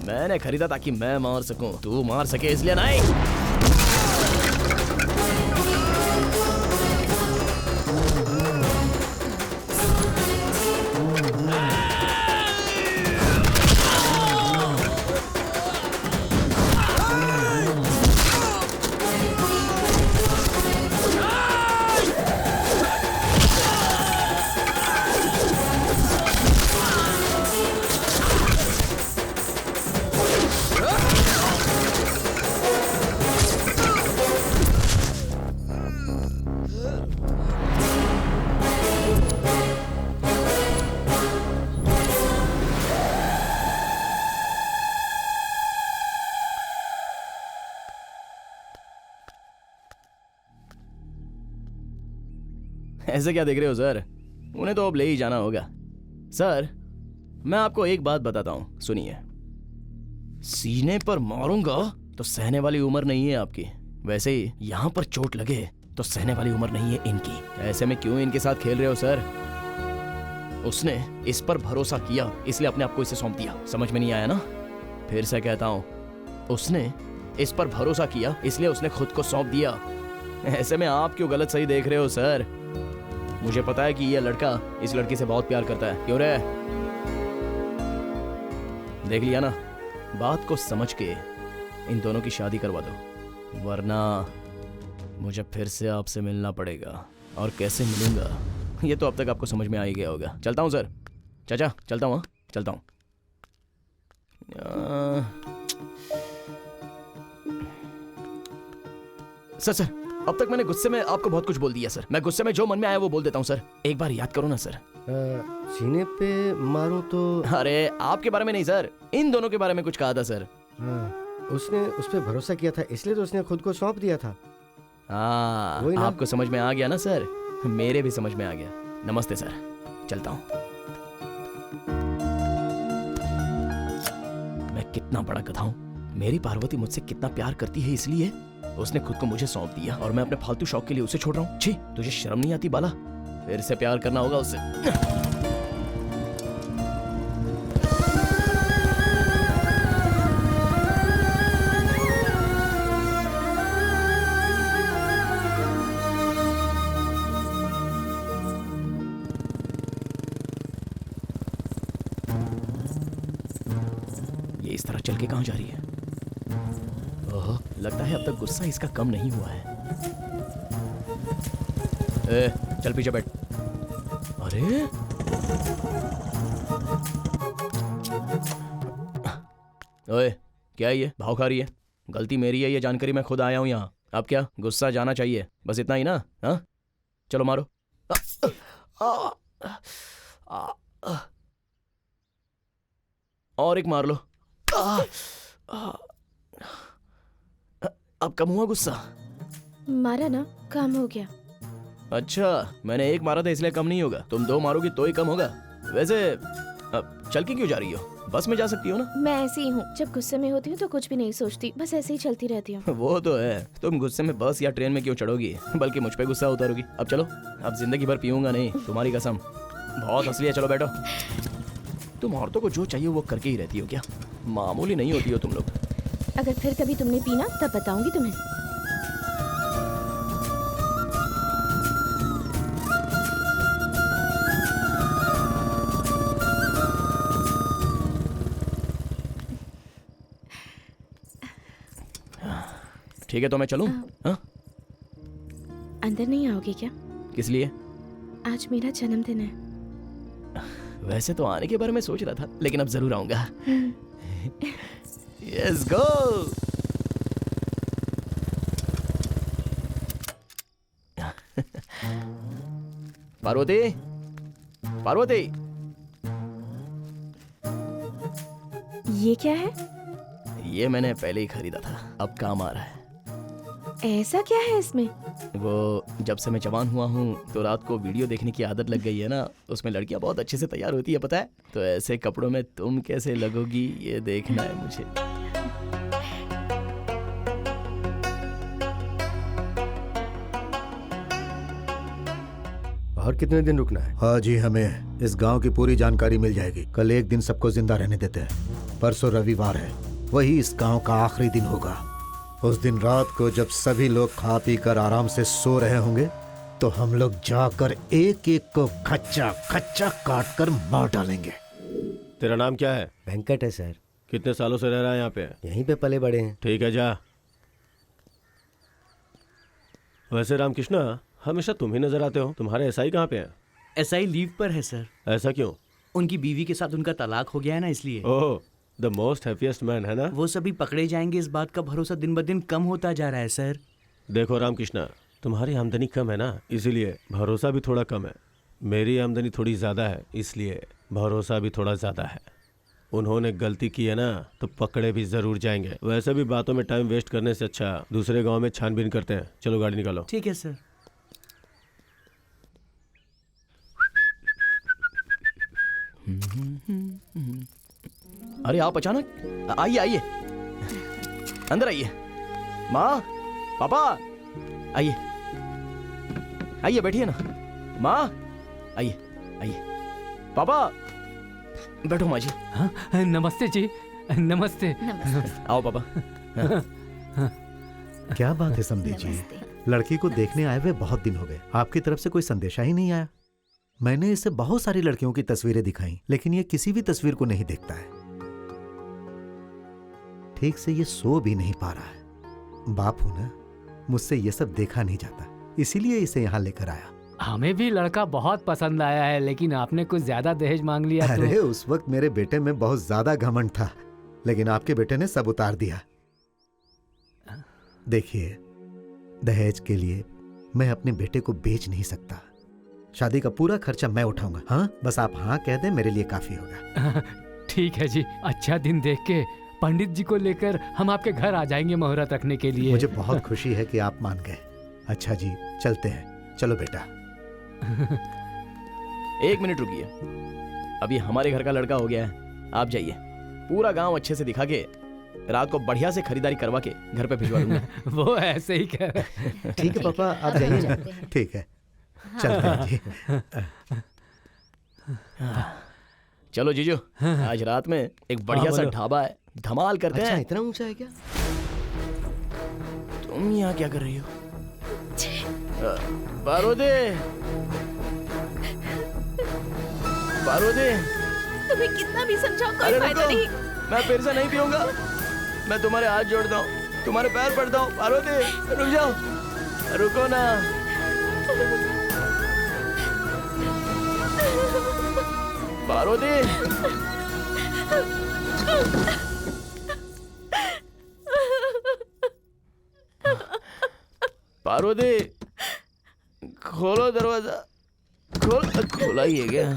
मैंने खरीदा ताकि मैं मार सकूं, तू मार सके इसलिए नहीं। ऐसे क्या देख रहे हो सर? उन्हें तो अब ले ही जाना होगा। सर मैं आपको एक बात बताता हूं, सुनिए। सीने पर मारूंगा तो सहने वाली उम्र नहीं है आपकी, वैसे ही यहां पर चोट लगे तो सहने वाली उम्र नहीं है इनकी। ऐसे में क्यों इनके साथ खेल रहे हो सर? उसने इस पर भरोसा किया इसलिए अपने आप को इसे सौंप दिया। समझ में नहीं आया ना? फिर से कहता हूं, उसने इस पर भरोसा किया इसलिए उसने खुद को सौंप दिया। ऐसे में आप क्यों गलत सही देख रहे हो सर? मुझे पता है कि यह लड़का इस लड़की से बहुत प्यार करता है। क्यों रे? देख लिया ना? बात को समझ के इन दोनों की शादी करवा दो, वरना मुझे फिर से आपसे मिलना पड़ेगा। और कैसे मिलूंगा ये तो अब तक आपको समझ में आ ही गया होगा। चलता हूँ सर। चाचा चलता हूँ। हाँ चलता हूँ। सर अब तक मैंने गुस्से में आपको बहुत कुछ बोल दिया सर। मैं गुस्से में जो मन में आया वो बोल देता हूँ सर। एक बार याद करो ना सर। सीने पे मारूं तो? अरे आपके बारे में नहीं सर, इन दोनों के बारे में कुछ कहा था सर। उसने उस पर भरोसा किया था इसलिए तो उसने खुद को सौंप दिया था। हाँ आपको समझ में आ गया ना सर? मेरे भी समझ में आ गया। नमस्ते सर, चलता हूँ। मैं कितना बड़ा गधा हूँ। मेरी पार्वती मुझसे कितना प्यार करती है इसलिए उसने खुद को मुझे सौंप दिया और मैं अपने फालतू शौक के लिए उसे छोड़ रहा हूँ। छी, तुझे शर्म नहीं आती बाला? फिर से प्यार करना होगा उससे। ये इस तरह चल के कहाँ जा रही है? ओह, लगता है अब तक गुस्सा इसका कम नहीं हुआ है। चल पीछे बैठ। अरे ओए, क्या है ये? भाव खा रही है? गलती मेरी है ये जानकारी, मैं खुद आया हूं यहाँ। अब क्या गुस्सा जाना चाहिए? बस इतना ही ना? हाँ चलो मारो। और एक मार लो। अब कम हुआ गुस्सा? मारा ना, काम हो गया। अच्छा, मैंने एक मारा था इसलिए कम नहीं होगा। तुम दो मारोगी तो ही कम होगा। वैसे अब चल के क्यों जा रही हो? बस में जा सकती हो ना? मैं ऐसी ही हूँ, जब गुस्से में होती हूँ तो कुछ भी नहीं सोचती, बस ऐसे ही चलती रहती हूँ। वो तो है। तुम गुस्से में बस या ट्रेन में क्यों चढ़ोगी, बल्कि मुझ पे गुस्सा उतारोगी। अब चलो, अब जिंदगी भर पीऊंगा नहीं, तुम्हारी कसम। बहुत असली है, चलो बैठो। तुम औरतों को जो चाहिए वो करके ही रहती हो क्या? मामूली नहीं होती हो तुम लोग। अगर फिर कभी तुमने पीना तब बताऊंगी तुम्हें। ठीक है तो मैं चलूं? हाँ? अंदर नहीं आओगे क्या? किस लिए? आज मेरा जन्मदिन है। वैसे तो आने के बारे में सोच रहा था, लेकिन अब जरूर आऊंगा। Yes, go! पार्वती, पार्वती, ये क्या है? ये मैंने पहले ही खरीदा था, अब काम आ रहा है। ऐसा क्या है इसमें? वो जब से मैं जवान हुआ हूँ तो रात को वीडियो देखने की आदत लग गई है ना, उसमें लड़कियां बहुत अच्छे से तैयार होती है पता है। तो ऐसे कपड़ों में तुम कैसे लगोगी ये देखना है मुझे। और कितने दिन रुकना है? हाँ जी, हमें इस गांव की पूरी जानकारी मिल जाएगी। कल एक दिन सबको जिंदा रहने देते हैं। परसों रविवार है, वही इस गांव का आखिरी दिन होगा। उस दिन रात को जब सभी लोग खा पी कर आराम से सो रहे होंगे तो हम लोग जाकर एक एक को खच्चा खच्चा काट कर मार डालेंगे। तेरा नाम क्या है? वेंकट है सर। कितने सालों से रह रहा है यहाँ पे? यहीं पे पले बड़े हैं। ठीक है, जा। वैसे रामकृष्णा, हमेशा तुम ही नजर आते हो। तुम्हारे एसआई कहाँ पे हैं? एसआई लीव पर है सर। ऐसा क्यों? उनकी बीवी के साथ उनका तलाक हो गया है ना, इसलिए। ओह, द मोस्ट हैप्पीएस्ट मैन, है ना? वो सभी पकड़े जाएंगे, इस बात का भरोसा दिन ब दिन कम होता जा रहा है सर। देखो रामकृष्णा, तुम्हारी आमदनी कम है ना, इसीलिए भरोसा भी थोड़ा कम है। मेरी आमदनी थोड़ी ज्यादा है, इसलिए भरोसा भी थोड़ा ज्यादा है। उन्होंने गलती की है ना तो पकड़े भी जरूर जाएंगे। वैसे भी बातों में टाइम वेस्ट करने से अच्छा दूसरे गांव में छानबीन करते हैं। चलो गाड़ी निकालो। ठीक है सर। अरे आप अचानक आइए आइए, अंदर आइए। माँ, पापा, आइए आइए, बैठिए ना। माँ, आइए आइए। पापा, बैठो माँ जी। हाँ, नमस्ते जी, नमस्ते। आओ पापा। क्या बात है समधी जी, लड़की को देखने आए हुए बहुत दिन हो गए, आपकी तरफ से कोई संदेशा ही नहीं आया। मैंने इसे बहुत सारी लड़कियों की तस्वीरें दिखाई, लेकिन ये किसी भी तस्वीर को नहीं देखता है। ठीक से ये सो भी नहीं पा रहा है। बाप हूं ना, मुझसे ये सब देखा नहीं जाता, इसीलिए इसे यहाँ लेकर आया। हमें भी लड़का बहुत पसंद आया है, लेकिन आपने कुछ ज्यादा दहेज मांग लिया। अरे उस वक्त मेरे बेटे में बहुत ज्यादा घमंड था, लेकिन आपके बेटे ने सब उतार दिया। देखिए, दहेज के लिए मैं अपने बेटे को बेच नहीं सकता। शादी का पूरा खर्चा मैं उठाऊंगा। हाँ, बस आप हाँ कह दें, मेरे लिए काफी होगा। ठीक है जी, अच्छा दिन देख के पंडित जी को लेकर हम आपके घर आ जाएंगे मुहूर्त रखने के लिए। मुझे बहुत खुशी है कि आप मान गए। अच्छा जी, चलते हैं। चलो बेटा। एक मिनट रुकिए, अभी हमारे घर का लड़का हो गया है, आप जाइए। पूरा गांव अच्छे से दिखा के रात को बढ़िया से खरीदारी करवा के घर पे भिजवा दूंगा। वो ऐसे ही कह रहे। ठीक है पापा, आप जाइए। ठीक है, चलते हैं जी। चलो जीजू, आज रात में एक बढ़िया सा ढाबा है, धमाल करते हैं। अच्छा, इतना ऊंचा है क्या? तुम यहाँ क्या कर रही हो? बारोदे, बारोदे, तुम्हें कितना भी समझाओ कोई अरे फायदा रुको, नहीं। मैं फिर से नहीं पीऊंगा। मैं तुम्हारे हाथ जोड़ता हूँ, तुम्हारे पैर पड़ता हूँ। बारोदे, रुक जाओ, रुको ना। बारोदे, बारोदे, खोलो दरवाजा। खोला ही है क्या?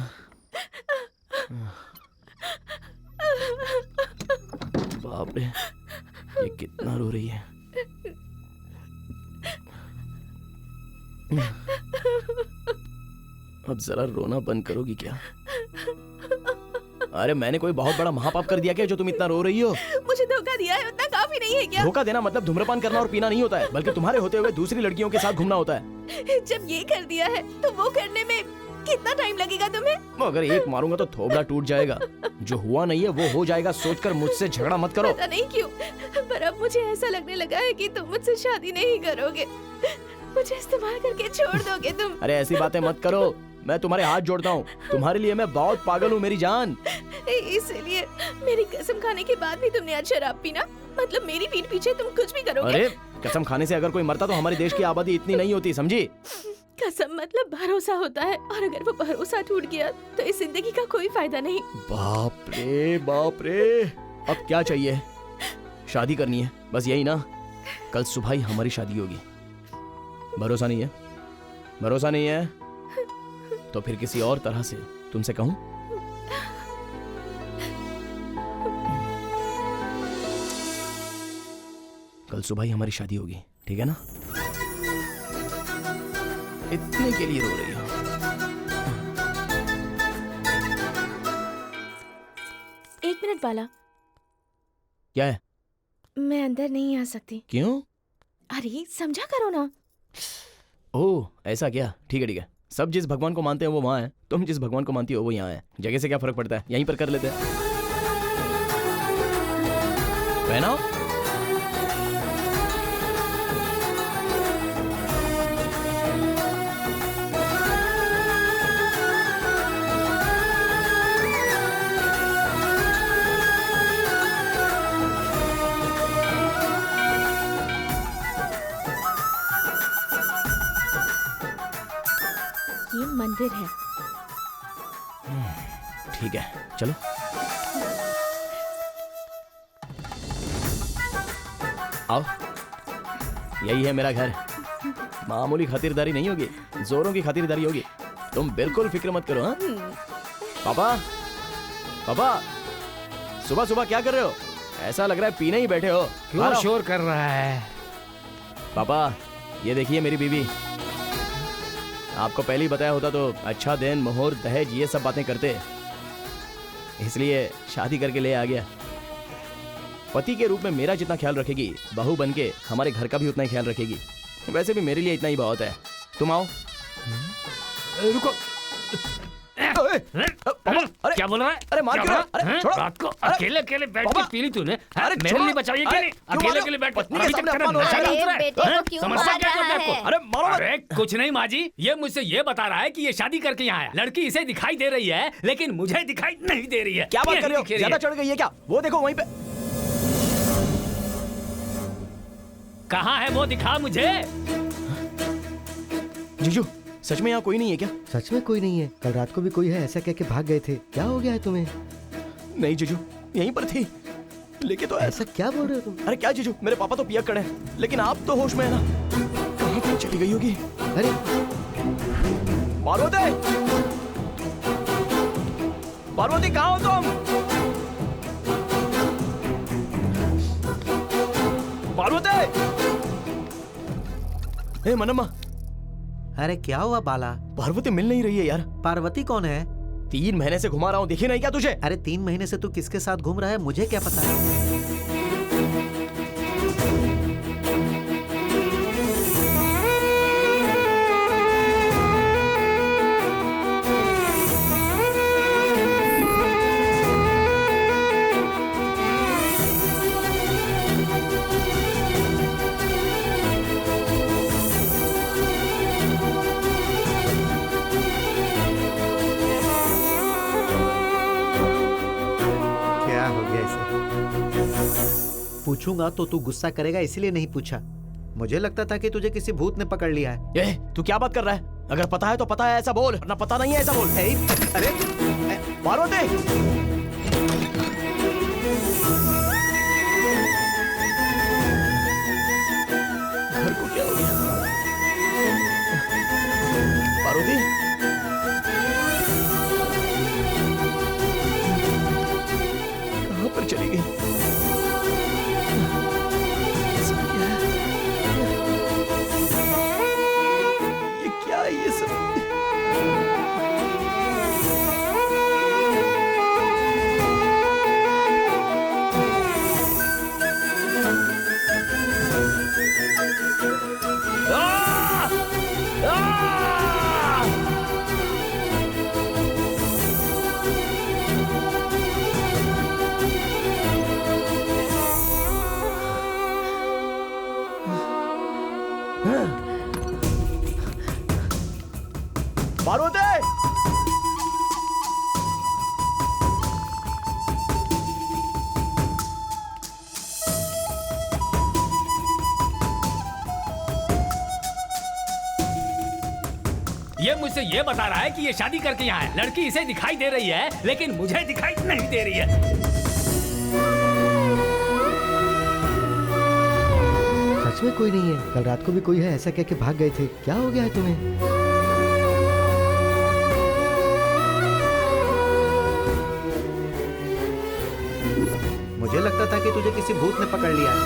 बाप रे, ये कितना रो रही है। अब जरा रोना बंद करोगी क्या? अरे मैंने कोई बहुत बड़ा महापाप कर दिया क्या जो तुम इतना रो रही हो? मुझे धोखा दिया है, उतना काफी नहीं है क्या? धोखा देना मतलब धूम्रपान करना और पीना नहीं होता है, बल्कि तुम्हारे होते हुए दूसरी लड़कियों के साथ घूमना होता है। जब ये कर दिया है तो वो करने में कितना टाइम लगेगा तुम्हें? अगर एक मारूंगा तो थोबड़ा टूट जाएगा। जो हुआ नहीं है वो हो जाएगा, सोचकर मुझसे झगड़ा मत करो। पता नहीं क्यों, पर अब मुझे ऐसा लगने लगा है कि तुम मुझसे शादी नहीं करोगे, मुझे इस्तेमाल करके छोड़ दोगे तुम। अरे ऐसी बातें मत करो, मैं तुम्हारे हाथ जोड़ता हूँ। तुम्हारे लिए मैं बहुत पागल हूँ मेरी जान। इसलिए मेरी कसम खाने के बाद भी तुमने आज शराब पीना? मतलब मेरी पीठ पीछे तुम कुछ भी करोगे? अरे कसम खाने से अगर कोई मरता तो हमारे देश की आबादी इतनी नहीं होती, समझी? कसम मतलब भरोसा होता है, और अगर वो भरोसा टूट गया तो इस जिंदगी का कोई फायदा नहीं। बाप रे बाप रे, अब क्या चाहिए? शादी करनी है, बस यही ना? कल सुबह ही हमारी शादी होगी। भरोसा नहीं है? भरोसा नहीं है तो फिर किसी और तरह से तुमसे कहूं? कल सुबह ही हमारी शादी होगी, ठीक है ना? इतने के लिए रो रही हो? एक मिनट बाला, क्या है? मैं अंदर नहीं आ सकती। क्यों? अरे समझा करो ना। ओह, ऐसा क्या? ठीक है ठीक है। सब जिस भगवान को मानते हैं वो वहाँ है, तुम जिस भगवान को मानती हो वो यहाँ है। जगह से क्या फर्क पड़ता है, यहीं पर कर लेते हैं। पहनाओ। ये मंदिर है। ठीक है, चलो। आओ, यही है मेरा घर। मामूली खातिरदारी नहीं होगी, जोरों की खातिरदारी होगी। तुम बिल्कुल फिक्र मत करो। हाँ पापा, पापा, सुबह सुबह क्या कर रहे हो? ऐसा लग रहा है पीने ही बैठे हो। क्यों शोर कर रहा है? पापा, ये देखिए मेरी बीवी। आपको पहले ही बताया होता तो अच्छा दिन, मुहूर्त, दहेज, ये सब बातें करते, इसलिए शादी करके ले आ गया। पति के रूप में मेरा जितना ख्याल रखेगी, बहू बनके हमारे घर का भी उतना ही ख्याल रखेगी। वैसे भी मेरे लिए इतना ही बहुत है। तुम आओ। रुको। अरे क्या बोल रहा है? अरे मार क्यों? अरे छोड़ो। रात को अकेले अकेले बैठ के पी ली तूने? अरे मेरे लिए बचाइए कि नहीं? अकेले अकेले बैठ के पत्नी के सामने अपमान हो रहा है। अरे बेटे को क्यों समझता मार क्या रहा अपने आप को? है? अरे मारो मत। अरे कुछ नहीं माँ जी, ये मुझसे ये बता रहा है कि ये शादी करके यहाँ है। लड़की इसे दिखाई दे रही है लेकिन मुझे दिखाई नहीं दे रही है। क्या बात कर रहे हो? ज्यादा चढ़ गई है क्या? वो देखो वहीं पे। कहाँ है वो? दिखा मुझे। जीजू, सच में यहाँ कोई नहीं है क्या? सच में कोई नहीं है। कल रात को भी कोई है ऐसा कह के भाग गए थे। क्या हो गया है तुम्हें? नहीं जीजू, यहीं पर थी। लेकिन तो ऐसा क्या बोल रहे हो तुम? अरे क्या जीजू, मेरे पापा तो पिया खड़े हैं, लेकिन आप तो होश में है ना। कहाँ पे चली गई होगी? अरे पार्वती, पार्वती कहाँ हो तुम? पार्वती! ए मनम्मा। अरे क्या हुआ बाला? पार्वती मिल नहीं रही है यार। पार्वती कौन है? 3 महीने से घुमा रहा हूँ, दिखी नहीं क्या तुझे? अरे 3 महीने से तू किसके साथ घूम रहा है मुझे क्या पता है? क्या हो गया इसे? पूछूंगा तो तू गुस्सा करेगा इसलिए नहीं पूछा। मुझे लगता था कि तुझे किसी भूत ने पकड़ लिया है। ये तू क्या बात कर रहा है? अगर पता है तो पता है ऐसा बोल, वरना पता नहीं है ऐसा बोल। अरे पार्वती! घर को क्या हो गया? पार्वती! कहाँ पर चली गई? ऐसा क्या है? ये क्या है ये सब? पार्वती! ये मुझसे ये बता रहा है कि ये शादी करके यहाँ है। लड़की इसे दिखाई दे रही है लेकिन मुझे दिखाई नहीं दे रही है। सच में कोई नहीं है। कल रात को भी कोई है ऐसा कह के भाग गए थे। क्या हो गया है तुम्हें? मुझे लगता था कि तुझे किसी भूत ने पकड़ लिया है।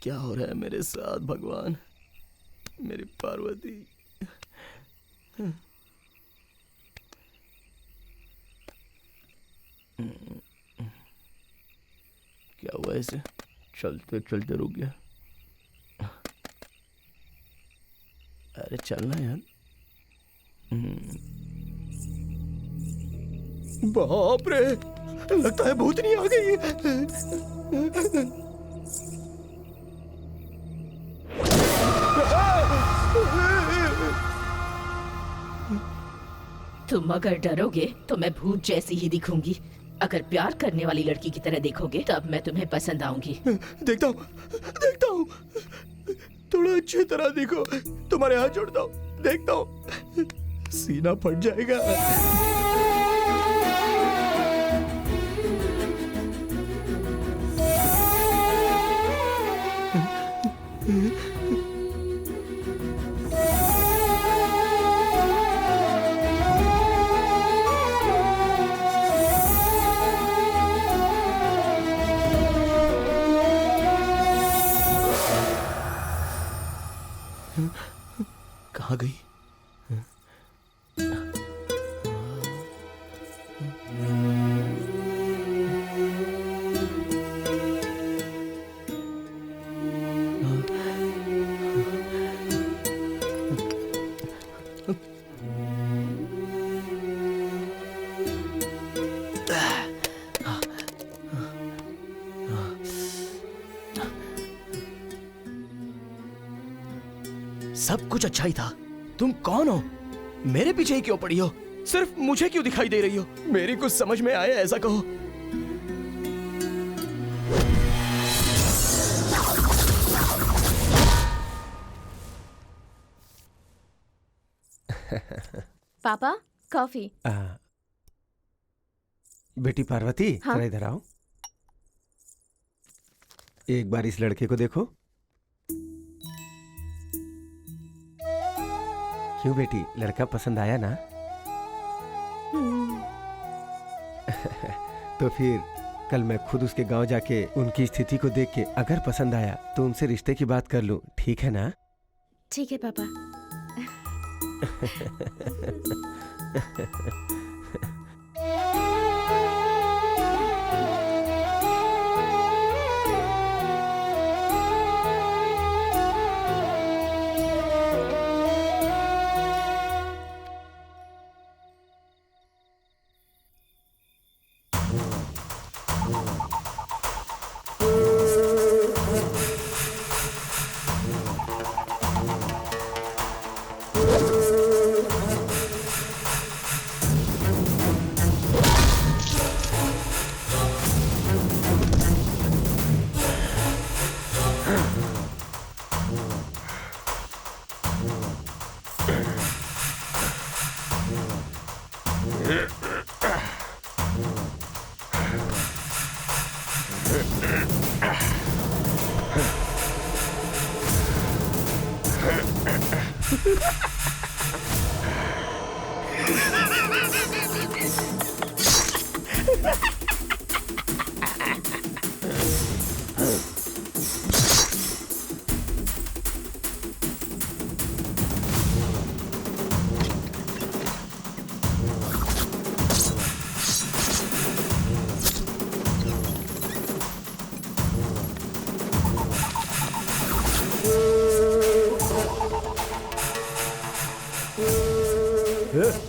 क्या हो रहा है मेरे साथ भगवान, मेरी पार्वती। क्या हुआ इसे? चलते चलते रुक गया। अरे चलना यार। बाप रे, लगता है भूतनी आ गई। तुम अगर डरोगे तो मैं भूत जैसी ही दिखूंगी। अगर प्यार करने वाली लड़की की तरह देखोगे तब मैं तुम्हें पसंद आऊंगी। देखता हूँ, थोड़ा अच्छी तरह देखो, तुम्हारे हाथ जोड़ता हूँ, देखता हूँ, सीना फट जाएगा। कहाँ गई? सब कुछ अच्छा ही था। तुम कौन हो? मेरे पीछे ही क्यों पड़ी हो? सिर्फ मुझे क्यों दिखाई दे रही हो? मेरी कुछ समझ में आए ऐसा कहो। पापा कॉफी। बेटी पार्वती, हाँ? जरा इधर आओ। एक बार इस लड़के को देखो। क्यों बेटी, लड़का पसंद आया ना? तो फिर कल मैं खुद उसके गांव जाके उनकी स्थिति को देख के अगर पसंद आया तो उनसे रिश्ते की बात कर लूं, ठीक है ना? ठीक है पापा।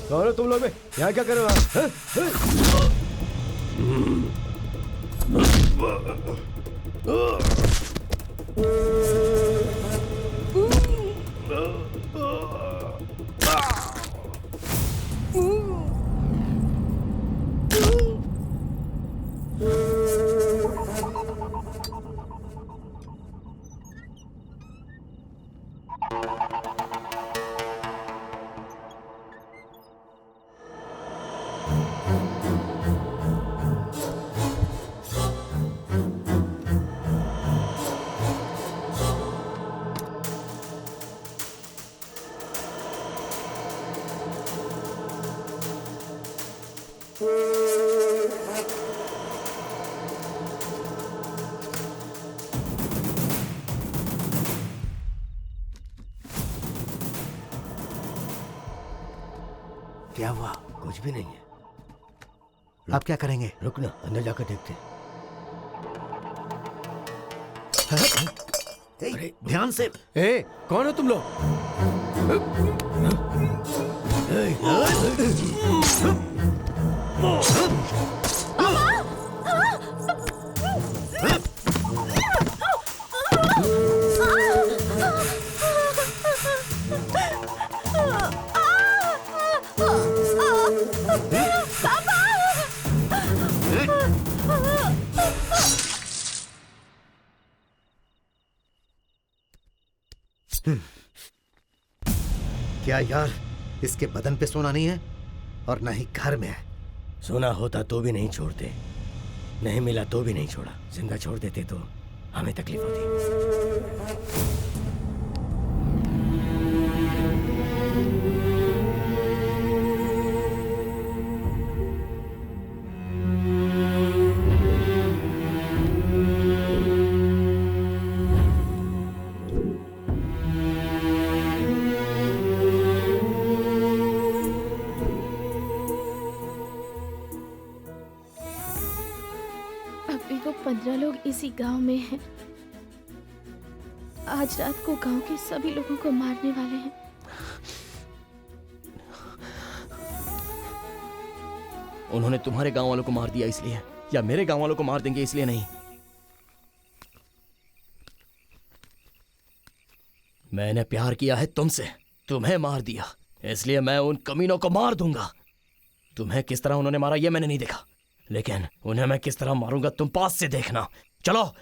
कौन हो तुम लोग? यहाँ क्या कर रहे क्या हुआ? कुछ भी नहीं है। आप क्या करेंगे? रुकना, अंदर जाकर देखते। अरे ध्यान से। ए, कौन हो तुम लोग? क्या यार, इसके बदन पे सोना नहीं है और ना ही घर में है। सोना होता तो भी नहीं छोड़ते, नहीं मिला तो भी नहीं छोड़ा। जिंदा छोड़ देते तो हमें तकलीफ होती। अभी वो 15 लोग इसी गांव में हैं। आज रात को गांव के सभी लोगों को मारने वाले हैं। उन्होंने तुम्हारे गांव वालों को मार दिया इसलिए, या मेरे गांव वालों को मार देंगे इसलिए नहीं। मैंने प्यार किया है तुमसे, तुम्हें मार दिया, इसलिए मैं उन कमीनों को मार दूंगा। तुम्हें किस तरह उन्होंने मारा ये मैंने नहीं देखा, लेकिन उन्हें मैं किस तरह मारूंगा तुम पास से देखना। चलो।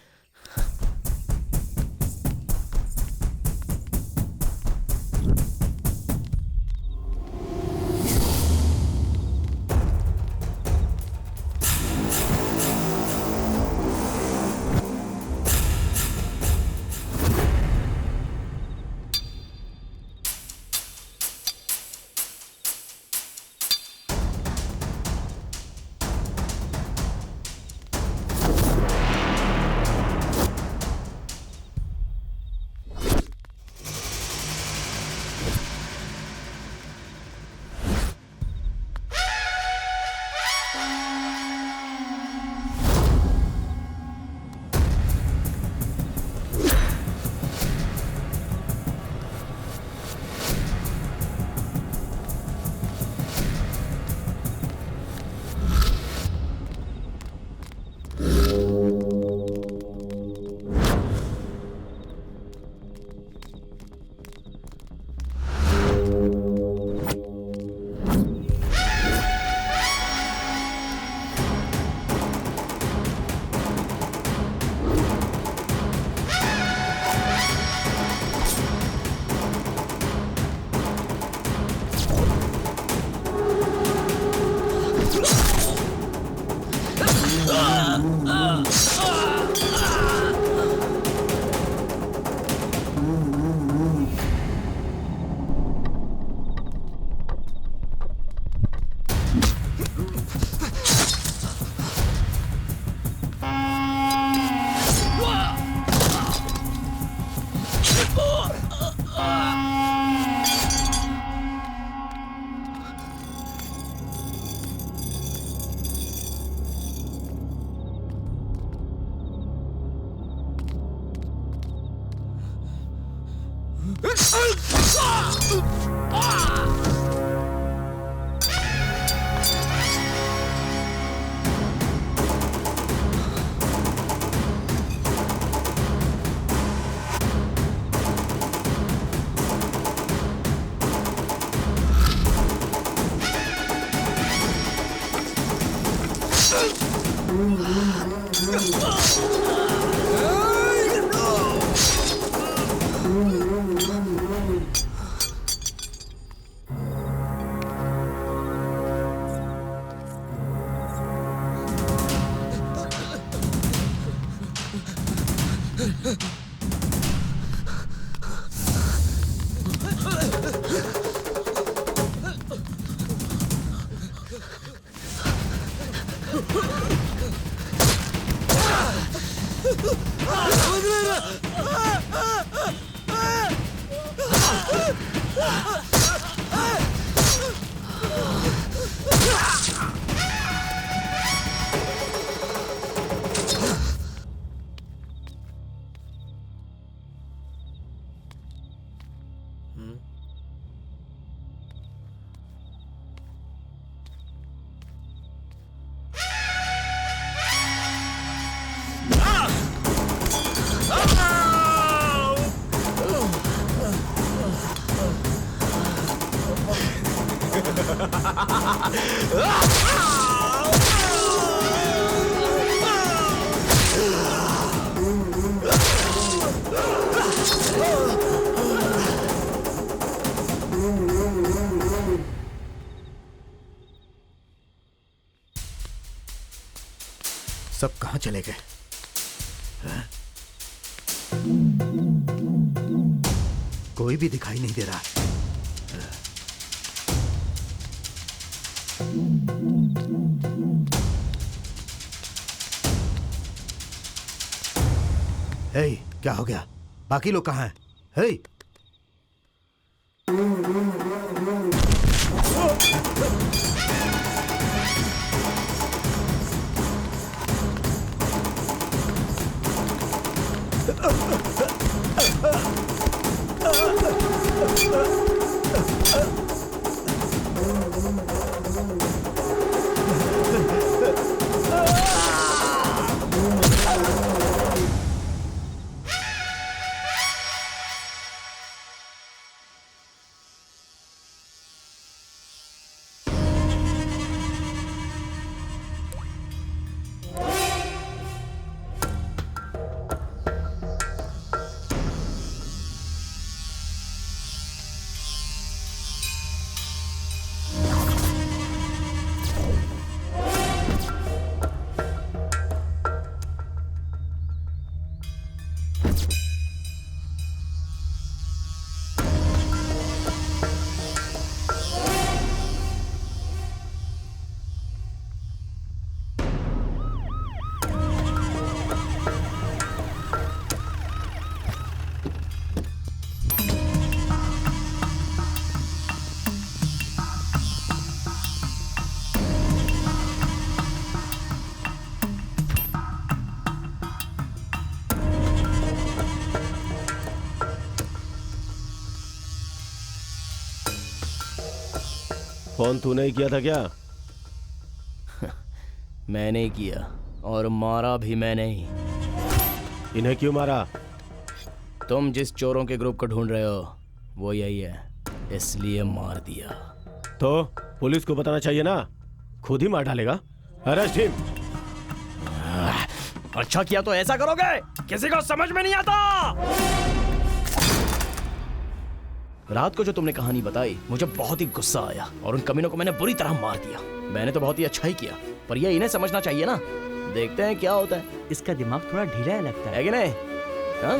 सब कहां चले गए? कोई भी दिखाई नहीं दे रहा। हे, क्या हो गया? बाकी लोग कहां हैं? हे, फोन तूने ही किया था क्या? मैंने किया और मारा भी मैंने ही। इन्हें क्यों मारा? तुम जिस चोरों के ग्रुप को ढूंढ रहे हो वो यही है, इसलिए मार दिया। तो पुलिस को बताना चाहिए ना, खुद ही मार डालेगा। Arrest him. अच्छा किया तो ऐसा करोगे? किसी को समझ में नहीं आता। रात को जो तुमने कहानी बताई मुझे बहुत ही गुस्सा आया और उन कमीनों को मैंने बुरी तरह मार दिया। मैंने तो बहुत ही अच्छा ही किया, पर ये इन्हें समझना चाहिए ना। देखते हैं क्या होता है। इसका दिमाग थोड़ा ढीला है लगता है कि नहीं? हाँ?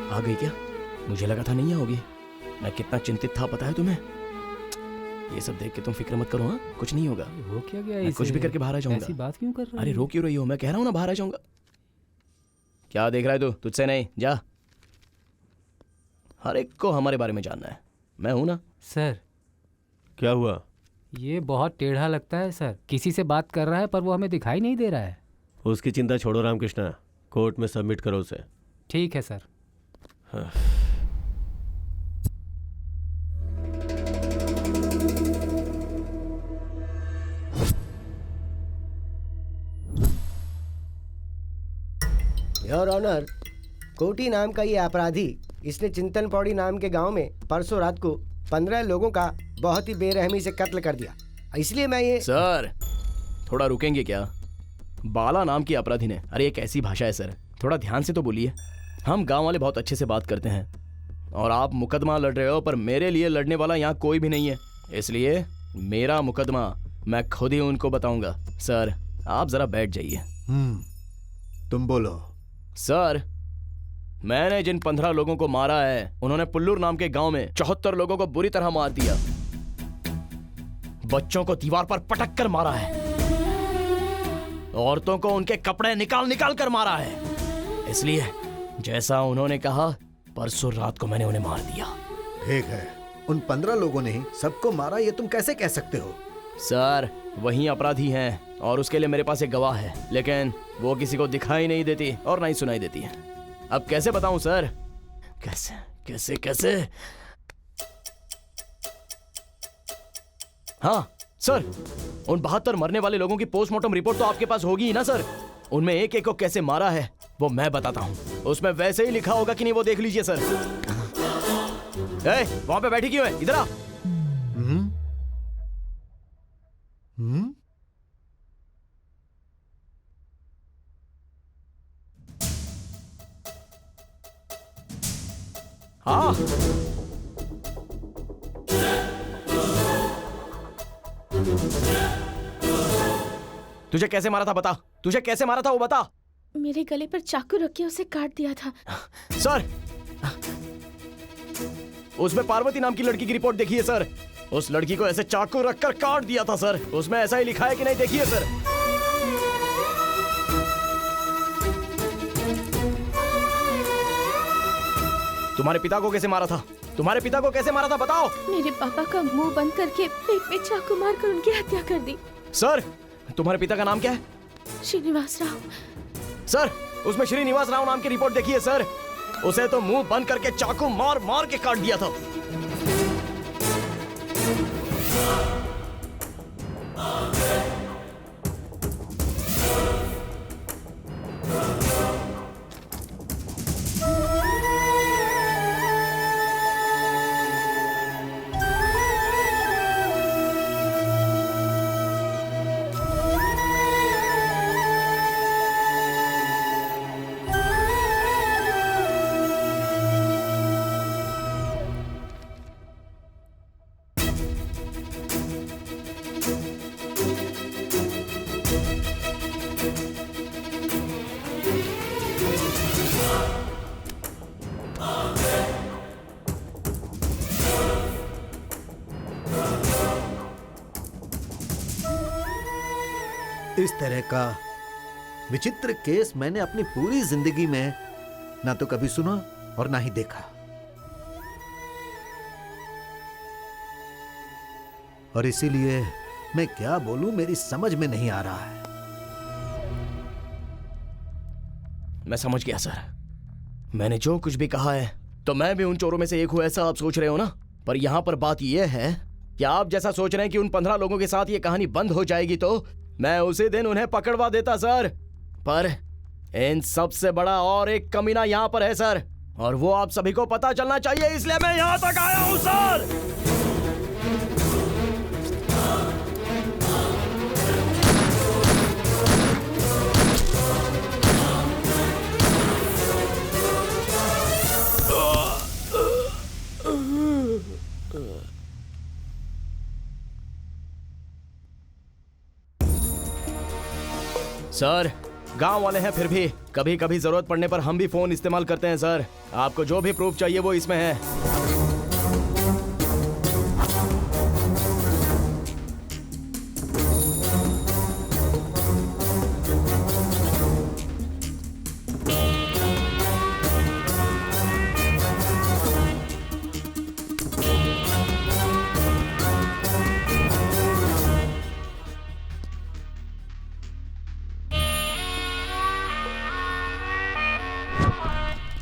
आ गई क्या? मुझे लगा था नहीं आओगी। मैं कितना चिंतित था पता है तुम्हें? ये सब देख के तुम फिक्र मत करो। हाँ, कुछ नहीं होगा। हो क्या गया? मैं कुछ भी करके बाहर आ जाऊंगा। ऐसी बात क्यों कर रहे हो? अरे रो क्यों रही हो? मैं कह रहा हूँ ना बाहर आ जाऊंगा। क्या देख रहा है तू? तुझसे नहीं, जा। हर एक को हमारे बारे में जानना है। मैं हूं ना। सर क्या हुआ? ये बहुत टेढ़ा लगता है सर। किसी से बात कर रहा है पर वो हमें दिखाई नहीं दे रहा है। उसकी चिंता छोड़ो रामकृष्णा, कोर्ट में सबमिट करो उसे। ठीक है सर। हाँ। योर ऑनर, कोटी नाम का ये अपराधी, इसने चिंतन पौड़ी नाम के गांव में परसों रात को 15 लोगों का बहुत ही बेरहमी से कत्ल कर दिया। इसलिए मैं ये सर थोड़ा रुकेंगे क्या? बाला नाम की अपराधी ने, अरे ये कैसी भाषा है सर, थोड़ा ध्यान से तो बोलिए। हम गांव वाले बहुत अच्छे से बात करते हैं और आप मुकदमा लड़ रहे हो, पर मेरे लिए लड़ने वाला यहाँ कोई भी नहीं है। इसलिए मेरा मुकदमा मैं खुद ही उनको बताऊंगा। सर आप जरा बैठ जाइए। तुम बोलो। सर मैंने जिन 15 लोगों को मारा है उन्होंने पुल्लूर नाम के गांव में 74 लोगों को बुरी तरह मार दिया। बच्चों को दीवार पर पटक कर मारा है, औरतों को उनके कपड़े निकाल निकाल कर मारा है। इसलिए जैसा उन्होंने कहा परसों रात को मैंने उन्हें मार दिया। ठीक है, उन 15 लोगों ने ही सबको मारा, ये तुम कैसे कह सकते हो? सर वही अपराधी हैं और उसके लिए मेरे पास एक गवाह है, लेकिन वो किसी को दिखाई नहीं देती और ना ही सुनाई देती है। अब कैसे बताऊं सर? कैसे कैसे कैसे? हाँ सर, उन 72 मरने वाले लोगों की पोस्टमार्टम रिपोर्ट तो आपके पास होगी ही ना सर। उनमें एक एक को कैसे मारा है वो मैं बताता हूँ। उसमें वैसे ही लिखा होगा कि नहीं वो देख लीजिए सर। वहां पे बैठी क्यों है? इधर आ। हाँ तुझे कैसे मारा था बता, तुझे कैसे मारा था वो बता। मेरे गले पर चाकू रख के उसे काट दिया था। सर, उसमें पार्वती नाम की लड़की की रिपोर्ट देखिए सर। उस लड़की को ऐसे चाकू रखकर काट दिया था सर। उसमें ऐसा ही लिखा है कि नहीं देखिए सर। तुम्हारे पिता को कैसे मारा था? तुम्हारे पिता को कैसे मारा था बताओ। मेरे पापा का मुंह बंद करके पेट में चाकू मारकर उनकी हत्या कर दी। सर, तुम्हारे पिता का नाम क्या है? श्रीनिवास राव। सर, उसमें श्रीनिवास राव नाम की रिपोर्ट देखिए सर। उसे तो मुंह बंद करके चाकू मार मार के काट दिया था। इस तरह का विचित्र केस मैंने अपनी पूरी जिंदगी में ना तो कभी सुना और ना ही देखा। और इसीलिए मैं क्या बोलूं मेरी समझ में नहीं आ रहा है। मैं समझ गया सर। मैंने जो कुछ भी कहा है तो मैं भी उन चोरों में से एक हूं, ऐसा आप सोच रहे हो ना? पर यहां पर बात यह है कि आप जैसा सोच रहे हैं कि उन 15 लोगों के साथ ये कहानी बंद हो जाएगी तो मैं उसी दिन उन्हें पकड़वा देता सर। पर इन सबसे बड़ा और एक कमीना यहां पर है सर, और वो आप सभी को पता चलना चाहिए, इसलिए मैं यहां तक आया हूं सर। सर, गांव वाले हैं, फिर भी कभी कभी जरूरत पड़ने पर हम भी फोन इस्तेमाल करते हैं सर। आपको जो भी प्रूफ चाहिए वो इसमें है।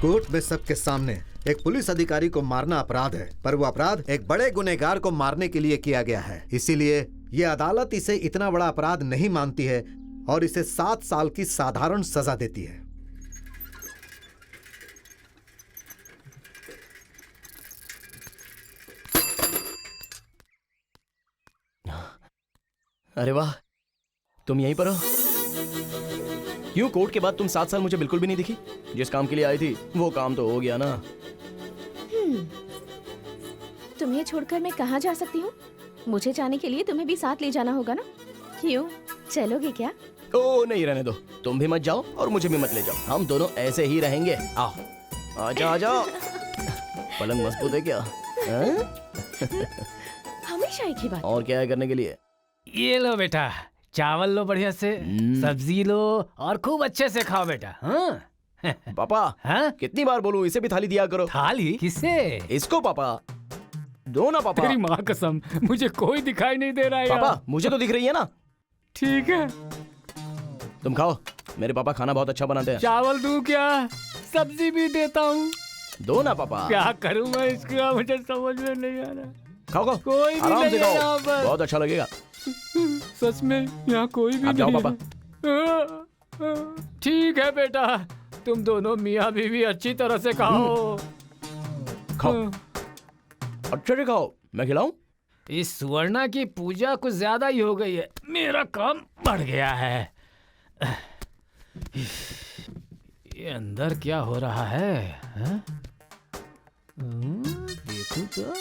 कोर्ट में सबके सामने एक पुलिस अधिकारी को मारना अपराध है, पर वो अपराध एक बड़े गुनहगार को मारने के लिए किया गया है। इसीलिए ये अदालत इसे इतना बड़ा अपराध नहीं मानती है और इसे 7 साल की साधारण सजा देती है। अरे वाह, तुम यहीं पर हो? क्यों कोर्ट के बाद तुम 7 साल मुझे बिल्कुल भी नहीं दिखी? जिस काम के लिए आई थी वो काम तो हो गया ना। तुम्हें छोड़कर मैं कहाँ जा सकती हूँ? मुझे जाने के लिए तुम्हें भी साथ ले जाना होगा ना? क्यों, चलोगे क्या? ओ नहीं, रहने दो। तुम भी मत जाओ और मुझे भी मत ले जाओ, हम दोनों ऐसे ही रहेंगे। आओ, आजा आजा। पलंग मजबूत है क्या? हमेशा एक ही बात। और क्या है करने के लिए? ये लो बेटा, चावल लो बढ़िया से, सब्जी लो और खूब अच्छे से खाओ बेटा। हाँ? पापा, हाँ? कितनी बार बोलूं इसे भी थाली दिया करो। थाली? किससे? इसको पापा दो ना पापा। तेरी माँ कसम, मुझे कोई दिखाई नहीं दे रहा है पापा, मुझे तो दिख रही है ना। ठीक है। तुम खाओ, मेरे पापा खाना बहुत अच्छा बनाते हैं। चावल दूं क्या? सब्जी भी देता हूँ। दो ना पापा। क्या करूँ मैं इसका, मुझे समझ में नहीं आ रहा। खाओ खाओ, कोई भी आराम नहीं से है यहाँ खाओ, पर। बहुत अच्छा लगेगा। सच में यहाँ कोई भी आप जाओ नहीं पापा। है। ठीक है बेटा, तुम दोनों मियाँ बीवी अच्छी तरह से खाओ। खाओ, अच्छे से खाओ, मैं खिलाऊं? इस सुवर्णा की पूजा कुछ ज्यादा ही हो गई है, मेरा काम बढ़ गया है। ये अंदर क्या हो रहा है, हैं? देखो तो।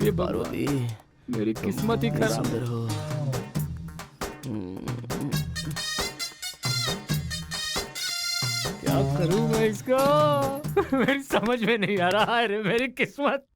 ये पार्वती, मेरी किस्मत ही खराब है। हो। क्या करूं मैं इसका, मेरी समझ में नहीं आ रहा है रे, मेरी किस्मत।